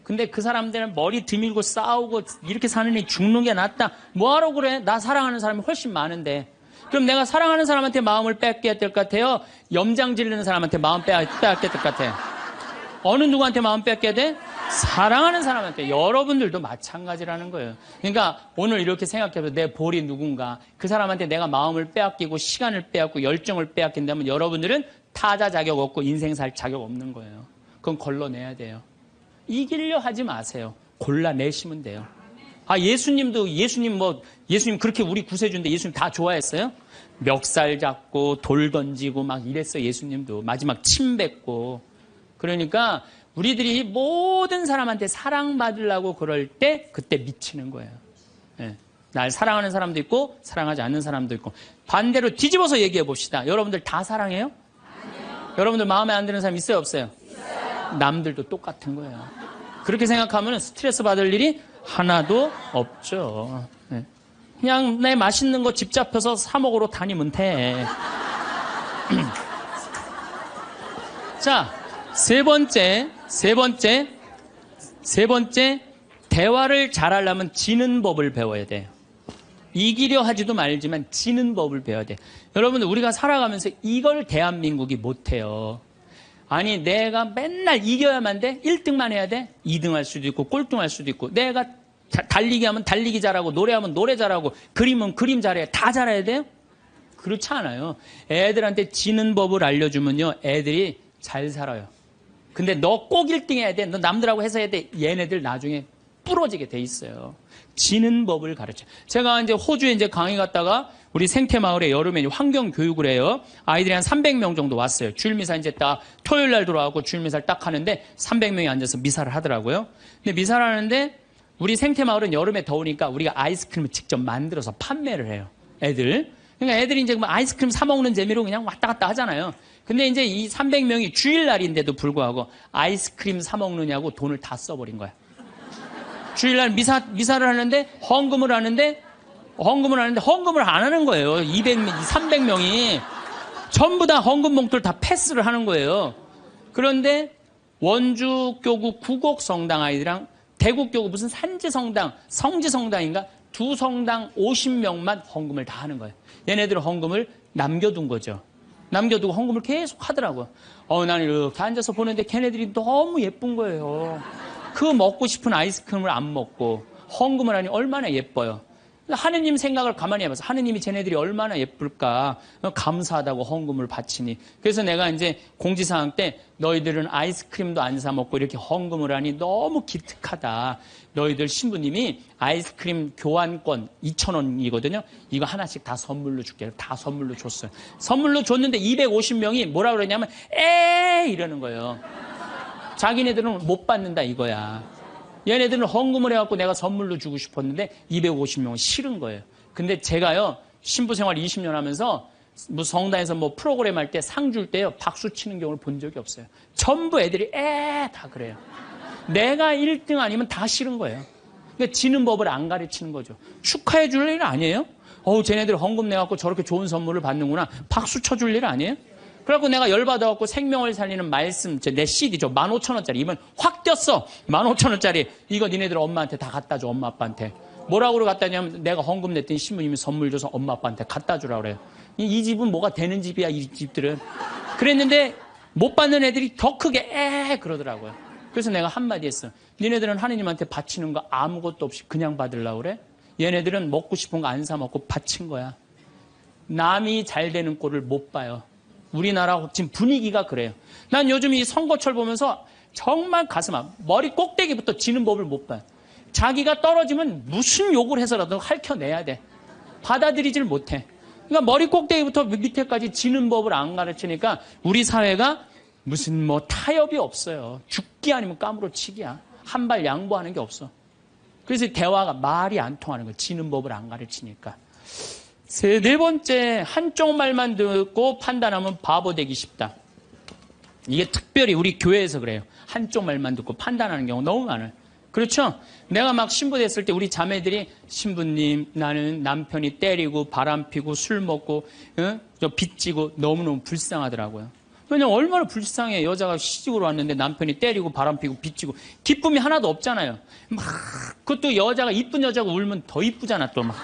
근데 그 사람들은 머리 드밀고 싸우고 이렇게 사느니 죽는 게 낫다. 뭐하러 그래? 나 사랑하는 사람이 훨씬 많은데. 그럼 내가 사랑하는 사람한테 마음을 뺏겨야 될 것 같아요? 염장 지르는 사람한테 마음 뺏겨야 될 것 같아요? 어느 누구한테 마음 뺏겨야 돼? 사랑하는 사람한테. 여러분들도 마찬가지라는 거예요. 그러니까 오늘 이렇게 생각해서 내 볼이 누군가, 그 사람한테 내가 마음을 빼앗기고 시간을 빼앗고 열정을 빼앗긴다면 여러분들은 타자 자격 없고 인생 살 자격 없는 거예요. 그건 걸러내야 돼요. 이기려 하지 마세요. 골라내시면 돼요. 아, 예수님 그렇게 우리 구세주인데 예수님 다 좋아했어요? 멱살 잡고 돌 던지고 막 이랬어요. 예수님도 마지막 침 뱉고. 그러니까 우리들이 모든 사람한테 사랑받으려고 그럴 때 그때 미치는 거예요. 네. 날 사랑하는 사람도 있고 사랑하지 않는 사람도 있고. 반대로 뒤집어서 얘기해 봅시다. 여러분들 다 사랑해요? 아니요. 여러분들 마음에 안 드는 사람 있어요, 없어요? 있어요. 남들도 똑같은 거예요. 그렇게 생각하면 스트레스 받을 일이 하나도 없죠. 네. 그냥 내 맛있는 거 집 잡혀서 사 먹으러 다니면 돼. 자, 세 번째, 대화를 잘하려면 지는 법을 배워야 돼요. 이기려 하지도 말지만 지는 법을 배워야 돼요. 여러분들, 우리가 살아가면서 이걸 대한민국이 못해요. 아니, 내가 맨날 이겨야만 돼? 1등만 해야 돼? 2등 할 수도 있고, 꼴등 할 수도 있고, 내가 달리기 하면 달리기 잘하고, 노래하면 노래 잘하고, 그림은 그림 잘해. 다 잘해야 돼요? 그렇지 않아요. 애들한테 지는 법을 알려주면요, 애들이 잘 살아요. 근데 너 꼭 1등 해야 돼. 너 남들하고 해서 해야 돼. 얘네들 나중에 부러지게 돼 있어요. 지는 법을 가르쳐요. 제가 이제 호주에 이제 강의 갔다가 우리 생태마을에 여름에 환경 교육을 해요. 아이들이 한 300명 정도 왔어요. 주일미사 이제 딱 토요일 날 들어와고 주일미사를 딱 하는데 300명이 앉아서 미사를 하더라고요. 근데 미사를 하는데 우리 생태마을은 여름에 더우니까 우리가 아이스크림을 직접 만들어서 판매를 해요. 애들. 그러니까 애들이 이제 뭐 아이스크림 사 먹는 재미로 그냥 왔다 갔다 하잖아요. 근데 이제 이 300명이 주일날인데도 불구하고 아이스크림 사 먹느냐고 돈을 다 써버린 거야. 주일날 미사를 하는데 헌금을 하는데 헌금을 안 하는 거예요. 300명이 전부 다 헌금 봉투를 다 패스를 하는 거예요. 그런데 원주교구 구곡성당 아이들이랑 대구교구 무슨 성지성당인가 두 성당 50명만 헌금을 다 하는 거예요. 얘네들은 헌금을 남겨둔 거죠. 남겨두고 헌금을 계속 하더라고요. 나는 이렇게 앉아서 보는데 걔네들이 너무 예쁜 거예요. 그 먹고 싶은 아이스크림을 안 먹고 헌금을 하니 얼마나 예뻐요. 하느님 생각을 가만히 해봐서 하느님이 쟤네들이 얼마나 예쁠까 감사하다고 헌금을 바치니. 그래서 내가 이제 공지사항 때 너희들은 아이스크림도 안 사 먹고 이렇게 헌금을 하니 너무 기특하다. 너희들 신부님이 아이스크림 교환권 2,000원이거든요. 이거 하나씩 다 선물로 줄게. 다 선물로 줬어요. 선물로 줬는데 250명이 뭐라 그러냐면 이러는 거예요. 자기네들은 못 받는다 이거야. 얘네들은 헌금을 해갖고 내가 선물로 주고 싶었는데 250명은 싫은 거예요. 근데 제가요, 신부 생활 20년 하면서 뭐 성당에서 뭐 프로그램 할 때 상 줄 때요, 박수 치는 경우를 본 적이 없어요. 전부 애들이 다 그래요. 내가 1등 아니면 다 싫은 거예요. 그러니까 지는 법을 안 가르치는 거죠. 축하해 줄 일 아니에요? 쟤네들 헌금 내갖고 저렇게 좋은 선물을 받는구나. 박수 쳐줄 일 아니에요? 그래갖고 내가 열받아갖고 생명을 살리는 말씀, 내 CD죠. 15,000원짜리. 이번 확 뛰었어. 15,000원짜리. 이거 니네들 엄마한테 다 갖다 줘, 엄마 아빠한테. 뭐라고 갖다 주냐면 내가 헌금 냈더니 신부님이 선물 줘서 엄마 아빠한테 갖다 주라 그래요. 이 집은 뭐가 되는 집이야, 이 집들은. 그랬는데 못 받는 애들이 더 크게 그러더라고요. 그래서 내가 한마디 했어. 니네들은 하느님한테 바치는 거 아무것도 없이 그냥 받으려고 그래? 얘네들은 먹고 싶은 거 안 사 먹고 바친 거야. 남이 잘 되는 꼴을 못 봐요. 우리나라 지금 분위기가 그래요. 난 요즘 이 선거철 보면서 정말 가슴 아파. 머리 꼭대기부터 지는 법을 못 봐요. 자기가 떨어지면 무슨 욕을 해서라도 핥혀내야 돼. 받아들이질 못해. 그러니까 머리 꼭대기부터 밑에까지 지는 법을 안 가르치니까 우리 사회가 무슨 뭐 타협이 없어요. 죽기 아니면 까무러치기야. 한 발 양보하는 게 없어. 그래서 대화가 말이 안 통하는 거예요. 지는 법을 안 가르치니까. 네 번째, 한쪽 말만 듣고 판단하면 바보 되기 쉽다. 이게 특별히 우리 교회에서 그래요. 한쪽 말만 듣고 판단하는 경우 너무 많아요. 그렇죠? 내가 막 신부 됐을 때 우리 자매들이 신부님, 나는 남편이 때리고 바람피고 술 먹고 빚지고 너무너무 불쌍하더라고요. 왜냐면 얼마나 불쌍해. 여자가 시집으로 왔는데 남편이 때리고 바람피고 빚지고 기쁨이 하나도 없잖아요. 막 그것도 여자가 이쁜 여자가 울면 더 이쁘잖아 또 막.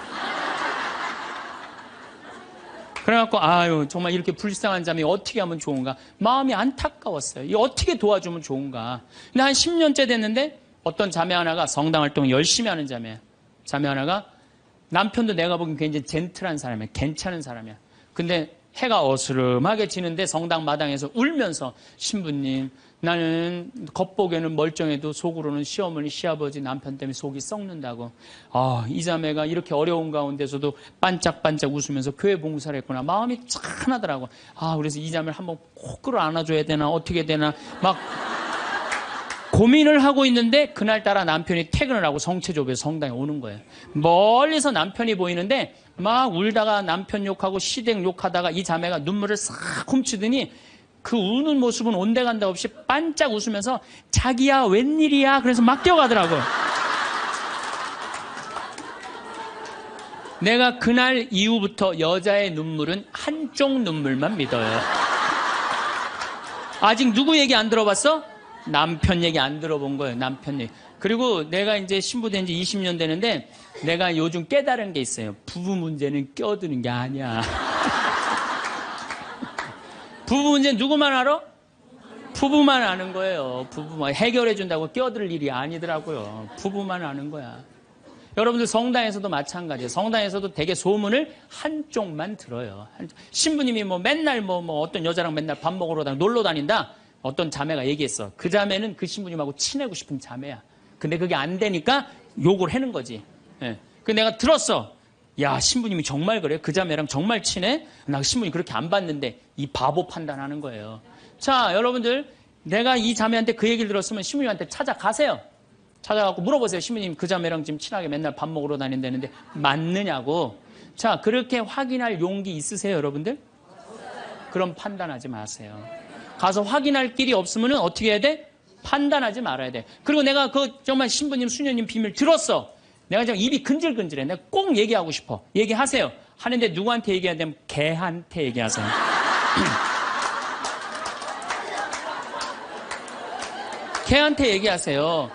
그래갖고 정말 이렇게 불쌍한 자매 어떻게 하면 좋은가. 마음이 안타까웠어요. 이 어떻게 도와주면 좋은가. 근데 한 10년째 됐는데 어떤 자매 하나가 성당 활동을 열심히 하는 자매 하나가 남편도 내가 보기엔 굉장히 젠틀한 사람이야. 괜찮은 사람이야. 근데 해가 어스름하게 지는데 성당 마당에서 울면서 신부님, 나는 겉보기에는 멀쩡해도 속으로는 시어머니, 시아버지, 남편 때문에 속이 썩는다고. 이 자매가 이렇게 어려운 가운데서도 반짝반짝 웃으면서 교회 봉사를 했구나. 마음이 짠하더라고. 그래서 이 자매를 한번 꼭 끌어안아줘야 되나 어떻게 되나 막 고민을 하고 있는데 그날따라 남편이 퇴근을 하고 성체조배 성당에 오는 거예요. 멀리서 남편이 보이는데 막 울다가 남편 욕하고 시댁 욕하다가 이 자매가 눈물을 싹 훔치더니 그 우는 모습은 온데간데 없이 반짝 웃으면서 자기야 웬일이야 그래서 막 뛰어가더라고요. 내가 그날 이후부터 여자의 눈물은 한쪽 눈물만 믿어요. 아직 누구 얘기 안 들어봤어? 남편 얘기 안 들어본 거예요. 남편 얘기. 그리고 내가 이제 신부된 지 20년 되는데 내가 요즘 깨달은 게 있어요. 부부 문제는 껴드는 게 아니야. 부부 문제는 누구만 알아? 부부만 아는 거예요. 부부만 해결해 준다고 껴들 일이 아니더라고요. 부부만 아는 거야. 여러분들 성당에서도 마찬가지예요. 성당에서도 되게 소문을 한쪽만 들어요. 신부님이 맨날 어떤 여자랑 맨날 밥 먹으러 놀러 다닌다. 어떤 자매가 얘기했어. 그 자매는 그 신부님하고 친하고 싶은 자매야. 근데 그게 안 되니까 욕을 하는 거지. 예. 그 내가 들었어. 야, 신부님이 정말 그래? 그 자매랑 정말 친해? 나 신부님 그렇게 안 봤는데. 이 바보 판단하는 거예요. 자, 여러분들, 내가 이 자매한테 그 얘기를 들었으면 신부님한테 찾아가세요. 찾아가고 물어보세요. 신부님 그 자매랑 지금 친하게 맨날 밥 먹으러 다닌다는데 맞느냐고. 자, 그렇게 확인할 용기 있으세요, 여러분들? 그럼 판단하지 마세요. 가서 확인할 길이 없으면 어떻게 해야 돼? 판단하지 말아야 돼. 그리고 내가 정말 신부님, 수녀님 비밀 들었어. 내가 지금 입이 근질근질해. 내가 꼭 얘기하고 싶어. 얘기하세요. 하는데 누구한테 얘기해야 되면 걔한테 얘기하세요. 걔한테 얘기하세요.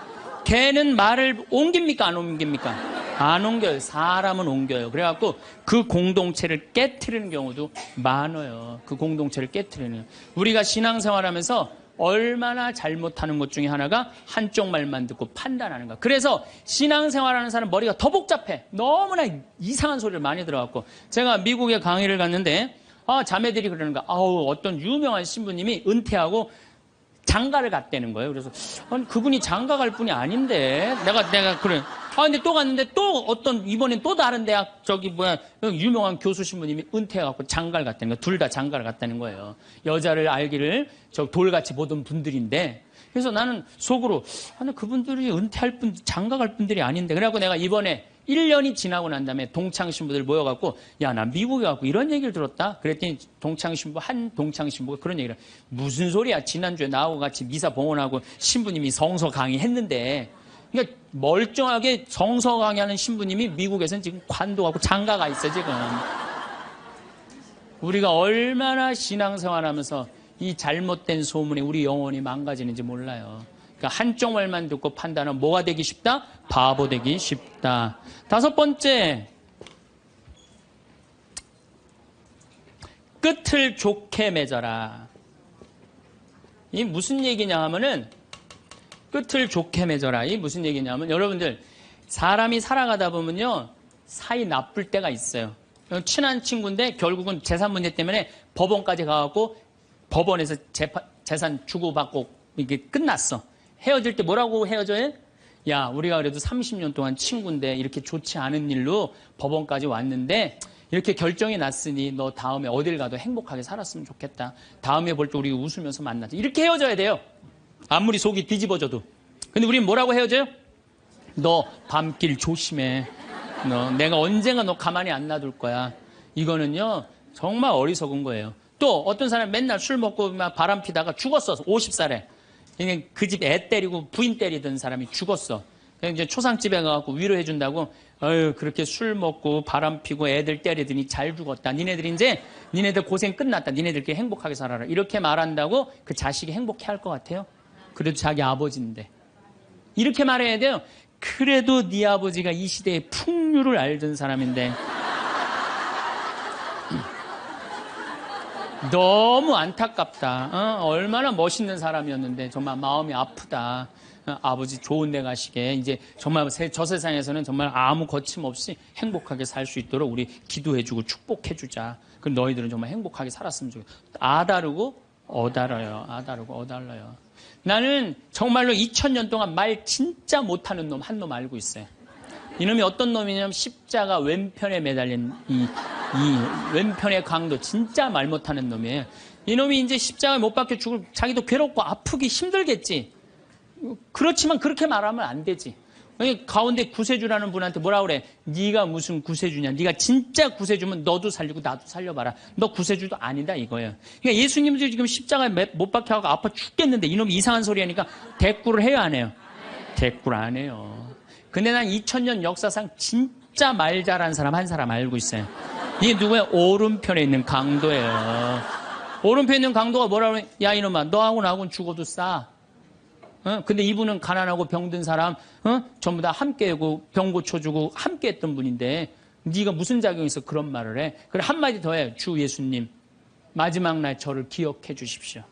걔는 말을 옮깁니까? 안 옮깁니까? 안 옮겨요. 사람은 옮겨요. 그래갖고 그 공동체를 깨트리는 경우도 많아요. 그 공동체를 깨트리는. 우리가 신앙생활하면서 얼마나 잘못하는 것 중에 하나가 한쪽 말만 듣고 판단하는 거. 그래서 신앙생활하는 사람 머리가 더 복잡해. 너무나 이상한 소리를 많이 들어갖고. 제가 미국에 강의를 갔는데 자매들이 그러는 거야. 어떤 유명한 신부님이 은퇴하고 장가를 갔다는 거예요. 그래서 그분이 장가 갈 분이 아닌데 내가 그래. 근데 또 갔는데 또 이번엔 또 다른 대학 유명한 교수 신부님이 은퇴해갖고 장가를 갔다는 거예요. 둘 다 장가를 갔다는 거예요. 여자를 알기를 돌같이 보던 분들인데. 그래서 나는 속으로 그분들이 은퇴할 분, 장가 갈 분들이 아닌데. 그래갖고 내가 이번에 1년이 지나고 난 다음에 동창 신부들 모여갖고 나 미국에 가고 이런 얘기를 들었다. 그랬더니 한 동창 신부가 그런 얘기를 무슨 소리야. 지난주에 나하고 같이 미사 봉헌하고 신부님이 성서 강의했는데. 그러니까 멀쩡하게 성서 강의하는 신부님이 미국에서는 지금 관도하고 장가가 있어 지금. 우리가 얼마나 신앙생활하면서 이 잘못된 소문에 우리 영혼이 망가지는지 몰라요. 그러니까 한쪽 말만 듣고 판단하면 뭐가 되기 쉽다? 바보 되기 쉽다. 5번째, 끝을 좋게 맺어라. 이 무슨 얘기냐 하면은 끝을 좋게 맺어라. 이 무슨 얘기냐면 여러분들 사람이 살아가다 보면요 사이 나쁠 때가 있어요. 친한 친구인데 결국은 재산 문제 때문에 법원까지 가갖고 법원에서 재산 주고받고 이게 끝났어. 헤어질 때 뭐라고 헤어져요? 야, 우리가 그래도 30년 동안 친구인데 이렇게 좋지 않은 일로 법원까지 왔는데 이렇게 결정이 났으니 너 다음에 어딜 가도 행복하게 살았으면 좋겠다. 다음에 볼 때 우리 웃으면서 만나자. 이렇게 헤어져야 돼요. 아무리 속이 뒤집어져도. 근데 우리는 뭐라고 헤어져요? 너 밤길 조심해. 내가 언젠가 너 가만히 안 놔둘 거야. 이거는요 정말 어리석은 거예요. 또 어떤 사람이 맨날 술 먹고 막 바람 피다가 죽었어. 50살에. 그 집 애 때리고 부인 때리던 사람이 죽었어. 이제 초상집에 가갖고 위로해준다고 그렇게 술 먹고 바람 피고 애들 때리더니 잘 죽었다. 니네들 고생 끝났다. 니네들끼리 행복하게 살아라. 이렇게 말한다고 그 자식이 행복해 할 것 같아요? 그래도 자기 아버지인데. 이렇게 말해야 돼요. 그래도 네 아버지가 이 시대의 풍류를 알던 사람인데 너무 안타깝다. 얼마나 멋있는 사람이었는데 정말 마음이 아프다. 아버지 좋은 데 가시게 이제 정말 저 세상에서는 정말 아무 거침없이 행복하게 살 수 있도록 우리 기도해주고 축복해주자. 그럼 너희들은 정말 행복하게 살았으면 좋겠다. 아다르고 어달러요. 나는 정말로 2000년 동안 말 진짜 못하는 놈 한 놈 알고 있어요. 이놈이 어떤 놈이냐면 십자가 왼편에 매달린 이 왼편의 강도, 진짜 말 못하는 놈이에요. 이놈이 이제 십자가에 못 박혀 죽을, 자기도 괴롭고 아프기 힘들겠지. 그렇지만 그렇게 말하면 안 되지. 가운데 구세주라는 분한테 뭐라 그래? 네가 무슨 구세주냐? 네가 진짜 구세주면 너도 살리고 나도 살려봐라. 너 구세주도 아니다 이거예요. 그러니까 예수님도 지금 십자가에 못 박혀가고 아파 죽겠는데 이놈이 이상한 소리 하니까 대꾸를 해요 안 해요? 대꾸를 안 해요. 근데 난 2000년 역사상 진짜 말 잘하는 사람 한 사람 알고 있어요. 이게 누구야? 오른편에 있는 강도예요. 오른편에 있는 강도가 뭐라 그래? 야 이놈아 너하고 나하고는 죽어도 싸. 근데 이분은 가난하고 병든 사람 전부 다 함께하고 병 고쳐주고 함께했던 분인데 네가 무슨 자격이 있어 그런 말을 해. 그래 한마디 더 해. 주 예수님 마지막 날 저를 기억해 주십시오.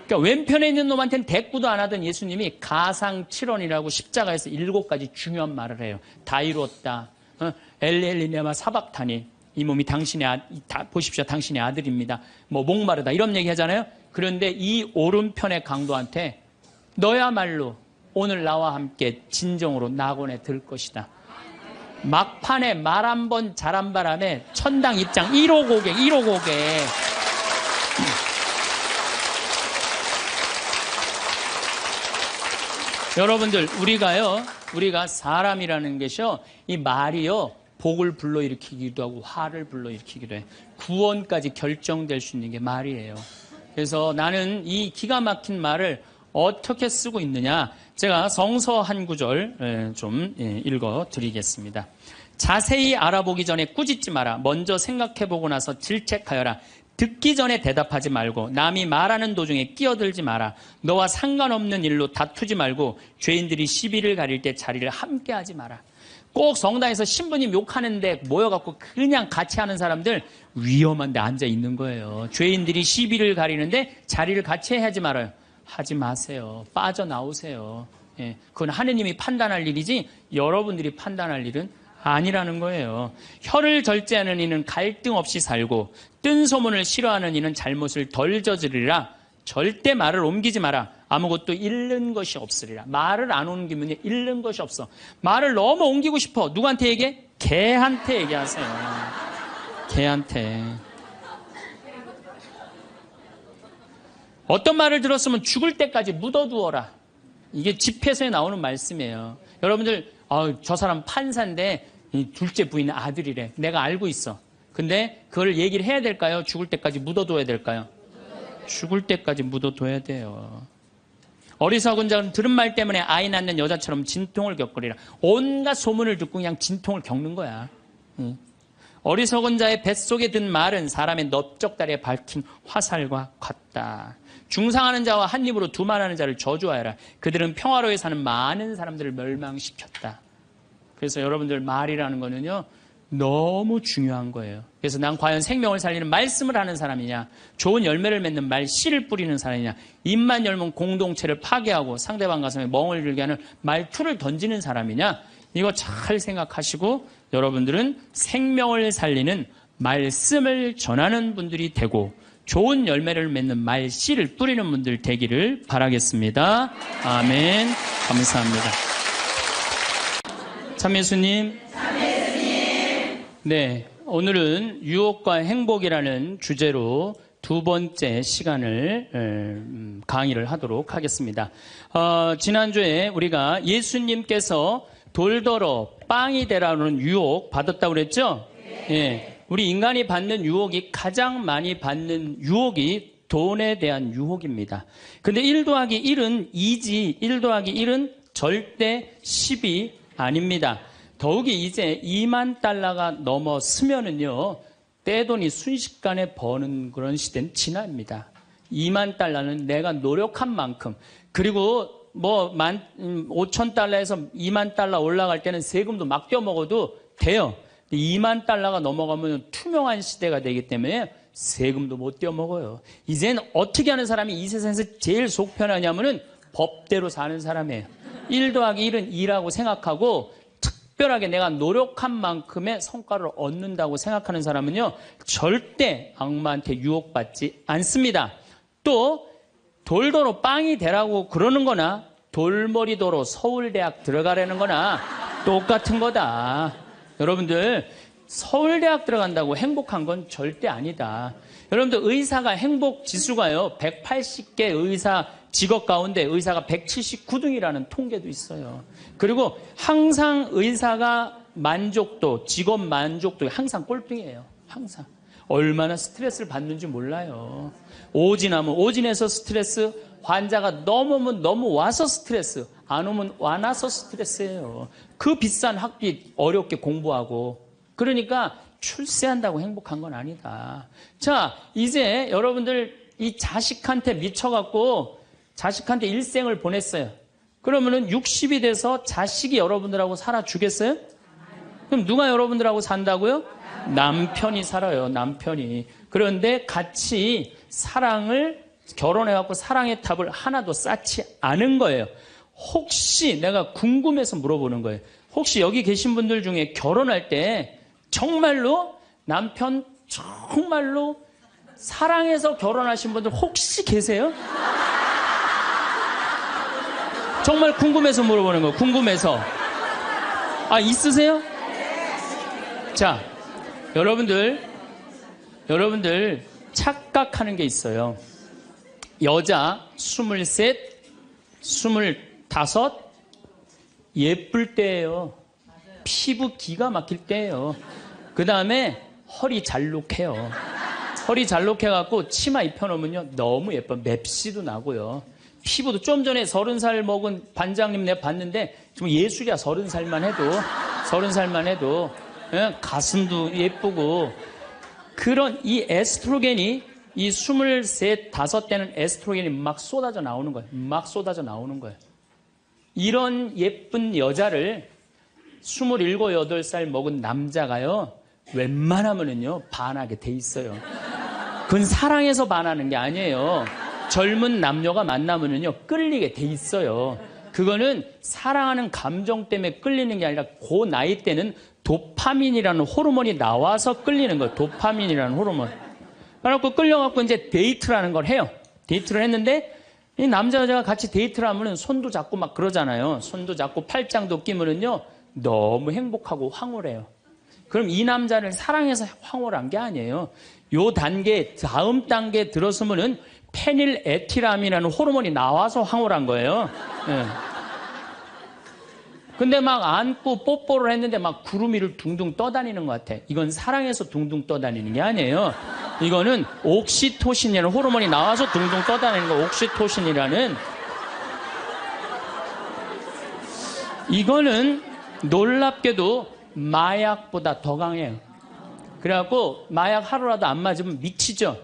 그러니까 왼편에 있는 놈한테는 대꾸도 안 하던 예수님이 가상칠언이라고 십자가에서 7가지 중요한 말을 해요. 다 이루었다. 엘리엘리네마 사박타니 이 몸이 보십시오. 당신의 아들입니다. 목마르다 이런 얘기 하잖아요. 그런데 이 오른편의 강도한테 너야말로 오늘 나와 함께 진정으로 낙원에 들 것이다. 막판에 말 한 번 잘한 바람에 천당 입장 1호 고객. 여러분들 우리가 사람이라는 것이요 이 말이요 복을 불러일으키기도 하고 화를 불러일으키기도 해. 구원까지 결정될 수 있는 게 말이에요. 그래서 나는 이 기가 막힌 말을 어떻게 쓰고 있느냐, 제가 성서 한 구절 좀 읽어드리겠습니다. 자세히 알아보기 전에 꾸짖지 마라. 먼저 생각해보고 나서 질책하여라. 듣기 전에 대답하지 말고 남이 말하는 도중에 끼어들지 마라. 너와 상관없는 일로 다투지 말고 죄인들이 시비를 가릴 때 자리를 함께하지 마라. 꼭 성당에서 신부님 욕하는데 모여갖고 그냥 같이 하는 사람들 위험한 데 앉아 있는 거예요. 죄인들이 시비를 가리는데 자리를 같이 하지 말아요. 하지 마세요. 빠져나오세요. 예, 그건 하느님이 판단할 일이지 여러분들이 판단할 일은 아니라는 거예요. 혀를 절제하는 이는 갈등 없이 살고 뜬 소문을 싫어하는 이는 잘못을 덜 저지르리라. 절대 말을 옮기지 마라. 아무것도 잃는 것이 없으리라. 말을 안 옮기면 잃는 것이 없어. 말을 너무 옮기고 싶어. 누구한테 얘기해? 개한테 얘기하세요. 개한테. 어떤 말을 들었으면 죽을 때까지 묻어두어라. 이게 집회서에 나오는 말씀이에요. 여러분들 저 사람 판사인데 둘째 부인 아들이래. 내가 알고 있어. 근데 그걸 얘기를 해야 될까요? 죽을 때까지 묻어둬야 될까요? 죽을 때까지 묻어둬야 돼요. 어리석은 자는 들은 말 때문에 아이 낳는 여자처럼 진통을 겪으리라. 온갖 소문을 듣고 그냥 진통을 겪는 거야. 어리석은 자의 뱃속에 든 말은 사람의 넓적다리에 밝힌 화살과 같다. 중상하는 자와 한 입으로 두말하는 자를 저주하여라. 그들은 평화로이 사는 많은 사람들을 멸망시켰다. 그래서 여러분들 말이라는 거는요 너무 중요한 거예요. 그래서 난 과연 생명을 살리는 말씀을 하는 사람이냐, 좋은 열매를 맺는 말 씨를 뿌리는 사람이냐, 입만 열면 공동체를 파괴하고 상대방 가슴에 멍을 들게 하는 말투를 던지는 사람이냐, 이거 잘 생각하시고 여러분들은 생명을 살리는 말씀을 전하는 분들이 되고 좋은 열매를 맺는 말 씨를 뿌리는 분들 되기를 바라겠습니다. 아멘. 감사합니다. 참예수님. 네, 오늘은 유혹과 행복이라는 주제로 두 번째 시간을 강의를 하도록 하겠습니다. 지난주에 우리가 예수님께서 돌더러 빵이 되라는 유혹 받았다고 그랬죠? 네. 우리 인간이 받는 유혹이 가장 많이 받는 유혹이 돈에 대한 유혹입니다. 근데 1 더하기 1은 2지 1 더하기 1은 절대 10이 아닙니다. 더욱이 이제 2만 달러가 넘었으면은요, 떼돈이 순식간에 버는 그런 시대는 지납니다. 2만 달러는 내가 노력한 만큼, 그리고 5천 달러에서 2만 달러 올라갈 때는 세금도 막 떼어먹어도 돼요. 2만 달러가 넘어가면 투명한 시대가 되기 때문에 세금도 못 떼어먹어요. 이제는 어떻게 하는 사람이 이 세상에서 제일 속 편하냐면은 법대로 사는 사람이에요. 1 더하기 1은 2라고 생각하고 특별하게 내가 노력한 만큼의 성과를 얻는다고 생각하는 사람은요, 절대 악마한테 유혹받지 않습니다. 또 돌도로 빵이 되라고 그러는 거나 돌머리도로 서울대학 들어가라는 거나 똑같은 거다. 여러분들 서울대학 들어간다고 행복한 건 절대 아니다. 여러분들 의사가 행복 지수가요 180개 의사 직업 가운데 의사가 179등이라는 통계도 있어요. 그리고 항상 의사가 만족도, 직업 만족도 항상 꼴등이에요. 항상. 얼마나 스트레스를 받는지 몰라요. 오진하면 오진해서 스트레스, 환자가 넘으면 넘어와서 스트레스, 안 오면 와나서 스트레스예요. 그 비싼 학비 어렵게 공부하고. 그러니까 출세한다고 행복한 건 아니다. 자, 이제 여러분들 이 자식한테 미쳐갖고 자식한테 일생을 보냈어요. 그러면은 60이 돼서 자식이 여러분들하고 살아주겠어요? 그럼 누가 여러분들하고 산다고요? 남편이 살아요. 남편이. 그런데 같이 사랑을 결혼해갖고 사랑의 탑을 하나도 쌓지 않은 거예요. 혹시 내가 궁금해서 물어보는 거예요. 혹시 여기 계신 분들 중에 결혼할 때 정말로 남편 정말로 사랑해서 결혼하신 분들 혹시 계세요? 정말 궁금해서 물어보는 거예요. 궁금해서. 아, 있으세요? 자, 여러분들 착각하는 게 있어요. 여자 23, 25 예쁠 때예요. 피부 기가 막힐 때예요. 그 다음에 허리 잘록해요. 허리 잘록해갖고 치마 입혀놓으면요 너무 예뻐. 맵시도 나고요. 피부도 좀 전에 30살 먹은 반장님 내가 봤는데 좀 예술이야. 30살만 해도 예? 가슴도 예쁘고. 그런 이 에스트로겐이 이 23, 5때는 에스트로겐이 막 쏟아져 나오는 거예요. 막 쏟아져 나오는 거예요. 이런 예쁜 여자를 27, 8살 먹은 남자가요 웬만하면은요 반하게 돼 있어요. 그건 사랑해서 반하는 게 아니에요. 젊은 남녀가 만나면은요, 끌리게 돼 있어요. 그거는 사랑하는 감정 때문에 끌리는 게 아니라 그 나이 때는 도파민이라는 호르몬이 나와서 끌리는 거예요. 도파민이라는 호르몬. 그래갖고 끌려갖고 이제 데이트라는 걸 해요. 데이트를 했는데 이 남자 여자가 같이 데이트를 하면은 손도 잡고 막 그러잖아요. 손도 잡고 팔짱도 끼면은요, 너무 행복하고 황홀해요. 그럼 이 남자를 사랑해서 황홀한 게 아니에요. 요 단계, 다음 단계에 들어서면은 페닐에틸암이라는 호르몬이 나와서 황홀한 거예요. 네. 근데 막 안고 뽀뽀를 했는데 막 구름 위를 둥둥 떠다니는 것 같아. 이건 사랑해서 둥둥 떠다니는 게 아니에요. 이거는 옥시토신이라는 호르몬이 나와서 둥둥 떠다니는 거. 옥시토신이라는. 이거는 놀랍게도 마약보다 더 강해요. 그래갖고 마약 하루라도 안 맞으면 미치죠.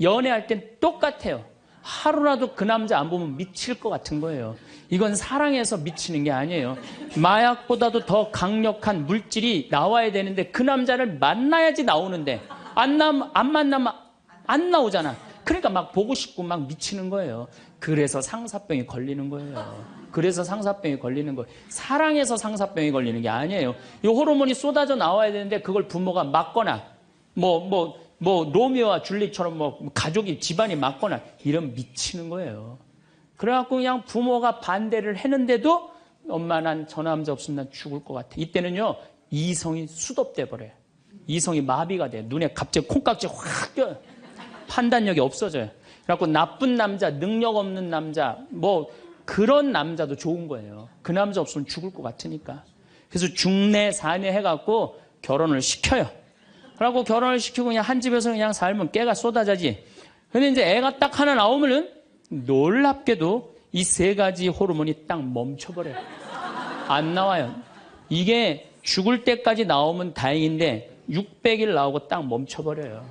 연애할 땐 똑같아요. 하루라도 그 남자 안 보면 미칠 것 같은 거예요. 이건 사랑해서 미치는 게 아니에요. 마약보다도 더 강력한 물질이 나와야 되는데 그 남자를 만나야지 나오는데 안 만나면 안 나오잖아. 그러니까 막 보고 싶고 막 미치는 거예요. 그래서 상사병이 걸리는 거예요. 그래서 상사병이 걸리는 거예요. 사랑해서 상사병이 걸리는 게 아니에요. 이 호르몬이 쏟아져 나와야 되는데 그걸 부모가 막거나 로미오와 줄리처럼 가족이 집안이 막거나 이러면 미치는 거예요. 그래갖고 그냥 부모가 반대를 했는데도 엄마 난 저 남자 없으면 난 죽을 것 같아. 이때는요 이성이 수dob돼 버려요. 이성이 마비가 돼. 눈에 갑자기 콩깍지 확 껴요. 판단력이 없어져요. 그래갖고 나쁜 남자, 능력 없는 남자, 그런 남자도 좋은 거예요. 그 남자 없으면 죽을 것 같으니까. 그래서 중내 사내 해갖고 결혼을 시켜요. 그래갖고 결혼을 시키고 그냥 한 집에서 그냥 살면 깨가 쏟아지지. 근데 이제 애가 딱 하나 나오면은 놀랍게도 이 세 가지 호르몬이 딱 멈춰버려요. 안 나와요. 이게 죽을 때까지 나오면 다행인데 600일 나오고 딱 멈춰버려요.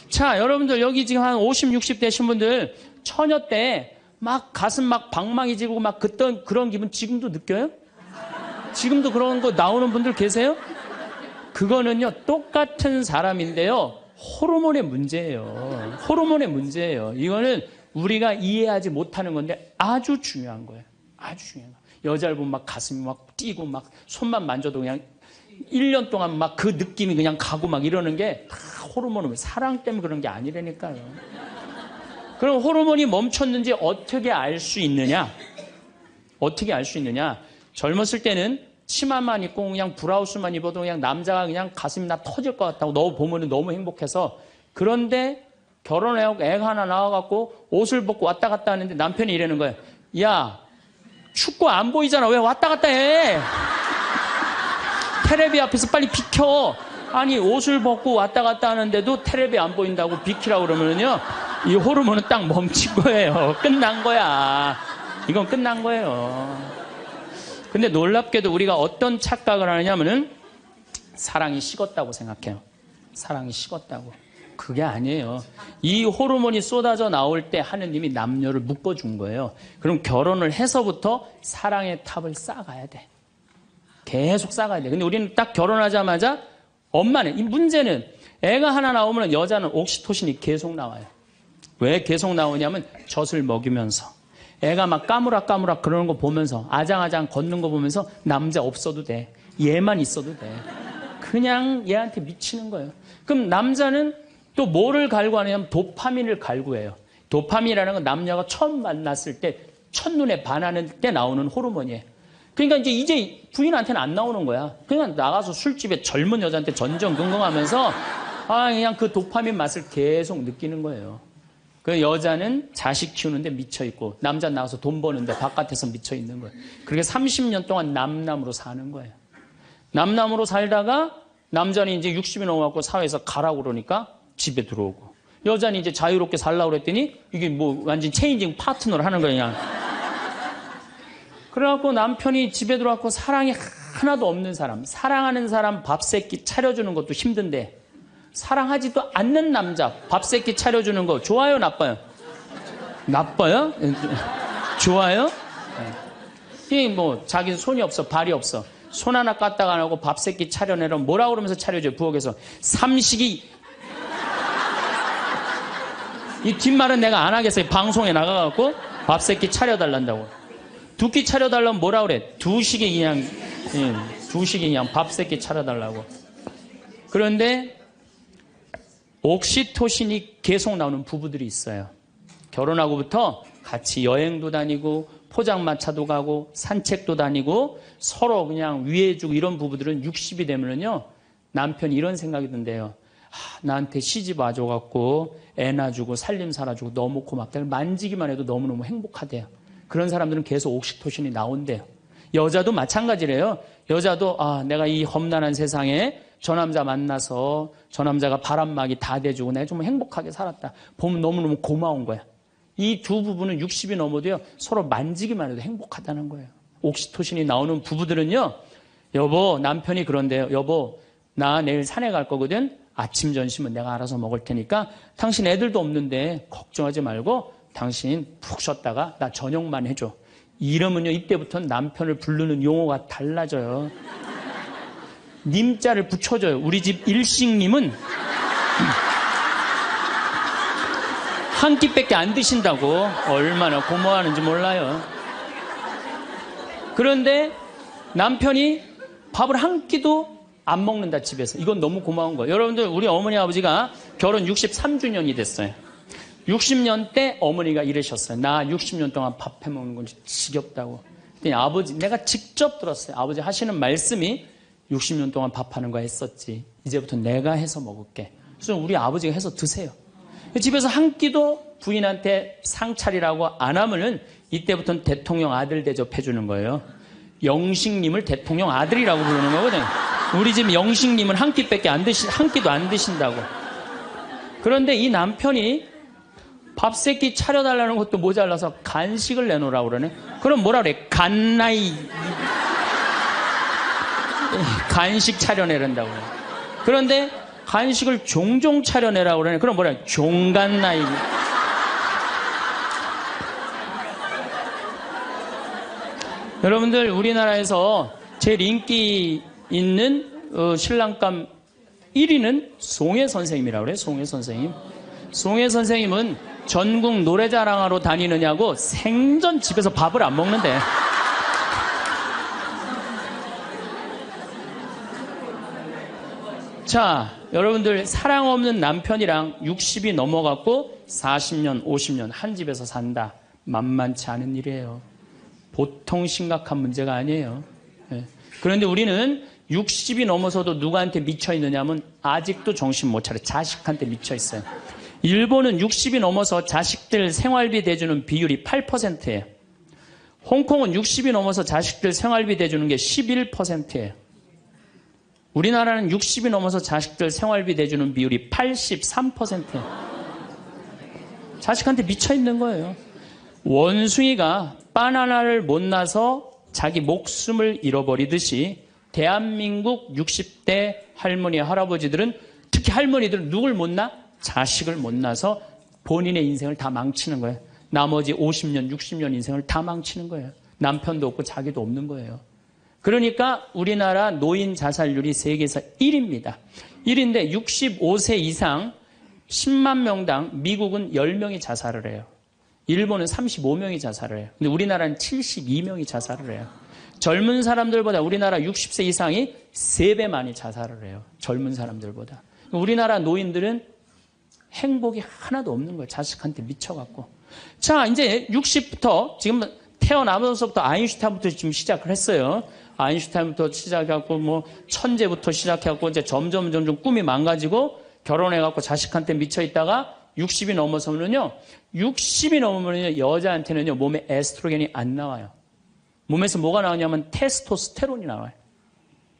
자, 여러분들 여기 지금 한 50, 60 되신 분들 처녀 때 막 가슴 막 방망이 지르고 막 그런 기분 지금도 느껴요? 지금도 그런 거 나오는 분들 계세요? 그거는요 똑같은 사람인데요 호르몬의 문제예요. 호르몬의 문제예요. 이거는 우리가 이해하지 못하는 건데 아주 중요한 거예요. 아주 중요한 거예요. 여자를 보면 막 가슴이 막 뛰고 막 손만 만져도 그냥 1년 동안 막 그 느낌이 그냥 가고 막 이러는 게 다 호르몬은 사랑 때문에 그런 게 아니라니까요. 그럼 호르몬이 멈췄는지 어떻게 알 수 있느냐? 어떻게 알 수 있느냐? 젊었을 때는 치마만 입고 그냥 브라우스만 입어도 그냥 남자가 그냥 가슴이 나 터질 것 같다고 너 보면 너무 행복해서. 그런데 결혼하고 애가 하나 나와갖고 옷을 벗고 왔다 갔다 하는데 남편이 이러는 거예요. 야, 춥고 안 보이잖아. 왜 왔다 갔다 해? 테레비 앞에서 빨리 비켜. 아니 옷을 벗고 왔다 갔다 하는데도 테레비 안 보인다고 비키라고 그러면요 이 호르몬은 딱 멈춘 거예요. 끝난 거야. 이건 끝난 거예요. 근데 놀랍게도 우리가 어떤 착각을 하느냐면은 사랑이 식었다고 생각해요. 사랑이 식었다고. 그게 아니에요. 이 호르몬이 쏟아져 나올 때 하느님이 남녀를 묶어준 거예요. 그럼 결혼을 해서부터 사랑의 탑을 쌓아가야 돼. 계속 쌓아가야 돼. 근데 우리는 딱 결혼하자마자 엄마는, 이 문제는 애가 하나 나오면 여자는 옥시토신이 계속 나와요. 왜 계속 나오냐면 젖을 먹이면서 애가 막 까무락까무락 그러는 거 보면서 아장아장 걷는 거 보면서 남자 없어도 돼. 얘만 있어도 돼. 그냥 얘한테 미치는 거예요. 그럼 남자는 또 뭐를 갈구하냐면 도파민을 갈구해요. 도파민이라는 건 남녀가 처음 만났을 때 첫눈에 반하는 때 나오는 호르몬이에요. 그러니까 이제 부인한테는 안 나오는 거야. 그냥 나가서 술집에 젊은 여자한테 전전긍긍하면서 그냥 그 도파민 맛을 계속 느끼는 거예요. 그 여자는 자식 키우는데 미쳐있고 남자는 나가서 돈 버는데 바깥에서 미쳐있는 거예요. 그렇게 30년 동안 남남으로 사는 거예요. 남남으로 살다가 남자는 이제 60이 넘어갖고 사회에서 가라고 그러니까 집에 들어오고 여자는 이제 자유롭게 살라고 그랬더니 이게 완전 체인징 파트너를 하는 거예요. 그냥. 그래갖고 남편이 집에 들어왔고 사랑이 하나도 없는 사람, 사랑하는 사람 밥 세끼 차려주는 것도 힘든데 사랑하지도 않는 남자 밥 세끼 차려주는 거 좋아요, 나빠요? 나빠요? 좋아요? 이 자기는 손이 없어, 발이 없어. 손 하나 까딱 안 하고 밥 세끼 차려내라 뭐라 그러면서 차려줘요, 부엌에서. 삼식이 이 뒷말은 내가 안 하겠어요. 방송에 나가갖고 밥 세끼 차려달란다고. 두 끼 차려달라면 뭐라 그래? 두 식이 그냥 밥 세끼 차려달라고. 그런데 옥시토신이 계속 나오는 부부들이 있어요. 결혼하고부터 같이 여행도 다니고 포장마차도 가고 산책도 다니고 서로 그냥 위해주고 이런 부부들은 60이 되면은요, 남편이 이런 생각이 든대요. 나한테 시집 와줘갖고 애 낳아주고 살림 살아주고 너무 고맙다. 만지기만 해도 너무너무 행복하대요. 그런 사람들은 계속 옥시토신이 나온대요. 여자도 마찬가지래요. 여자도 내가 이 험난한 세상에 저 남자 만나서 저 남자가 바람막이 다 대주고 내가 좀 행복하게 살았다. 보면 너무너무 고마운 거야. 이 두 부부는 60이 넘어도요, 서로 만지기만 해도 행복하다는 거예요. 옥시토신이 나오는 부부들은요, 여보, 남편이 그런데요. 여보, 나 내일 산에 갈 거거든. 아침 점심은 내가 알아서 먹을 테니까 당신 애들도 없는데 걱정하지 말고 당신 푹 쉬었다가 나 저녁만 해줘. 이러면요, 이때부터는 남편을 부르는 용어가 달라져요. 님자를 붙여줘요. 우리 집 일식님은 한 끼밖에 안 드신다고. 얼마나 고마워하는지 몰라요. 그런데 남편이 밥을 한 끼도 안 먹는다, 집에서. 이건 너무 고마운 거예요. 여러분들, 우리 어머니 아버지가 결혼 63주년이 됐어요. 60년 때 어머니가 이러셨어요. 나 60년 동안 밥 해먹는 건 지겹다고. 그랬더니 아버지, 내가 직접 들었어요. 아버지 하시는 말씀이 60년 동안 밥하는 거 했었지. 이제부터 내가 해서 먹을게. 그래서 우리 아버지가 해서 드세요. 집에서 한 끼도 부인한테 상차리라고 안 하면은 이때부터는 대통령 아들 대접해 주는 거예요. 영식님을 대통령 아들이라고 부르는 거거든요. 우리 집 영식님은 한 끼도 안 드신다고. 그런데 이 남편이 밥 세 끼 차려달라는 것도 모자라서 간식을 내놓으라고 그러네. 그럼 뭐라 그래? 간식 차려내란다고 그래. 그런데 간식을 종종 차려내라고 그러네. 그럼 뭐라 그래? 종간나이. 여러분들, 우리나라에서 제일 인기 있는 신랑감 1위는 송혜 선생님이라고 그래요. 송혜 선생님. 송혜 선생님은 전국 노래자랑하러 다니느냐고 생전 집에서 밥을 안 먹는데. 자, 여러분들, 사랑 없는 남편이랑 60이 넘어갔고 40년, 50년 한 집에서 산다. 만만치 않은 일이에요. 보통 심각한 문제가 아니에요. 그런데 우리는 60이 넘어서도 누구한테 미쳐있느냐 하면 아직도 정신 못 차려. 자식한테 미쳐있어요. 일본은 60이 넘어서 자식들 생활비 대주는 비율이 8%예요. 홍콩은 60이 넘어서 자식들 생활비 대주는 게 11%예요. 우리나라는 60이 넘어서 자식들 생활비 대주는 비율이 83%예요. 자식한테 미쳐있는 거예요. 원숭이가 바나나를 못 나서 자기 목숨을 잃어버리듯이 대한민국 60대 할머니, 할아버지들은, 특히 할머니들은 누굴 못 낳아? 자식을 못 낳아서 본인의 인생을 다 망치는 거예요. 나머지 50년, 60년 인생을 다 망치는 거예요. 남편도 없고 자기도 없는 거예요. 그러니까 우리나라 노인 자살률이 세계에서 1위입니다. 1위인데 65세 이상 10만 명당 미국은 10명이 자살을 해요. 일본은 35명이 자살을 해요. 근데 우리나라는 72명이 자살을 해요. 젊은 사람들보다 우리나라 60세 이상이 3배 많이 자살을 해요. 젊은 사람들보다. 우리나라 노인들은 행복이 하나도 없는 거예요. 자식한테 미쳐갖고. 자, 이제 60부터 지금 태어나면서부터 아인슈타인부터 지금 시작을 했어요. 아인슈타인부터 시작해갖고 뭐 천재부터 시작해갖고 이제 점점 꿈이 망가지고 결혼해갖고 자식한테 미쳐있다가 60이 넘어서면요. 60이 넘으면요. 여자한테는요. 몸에 에스트로겐이 안 나와요. 몸에서 뭐가 나오냐면 테스토스테론이 나와요.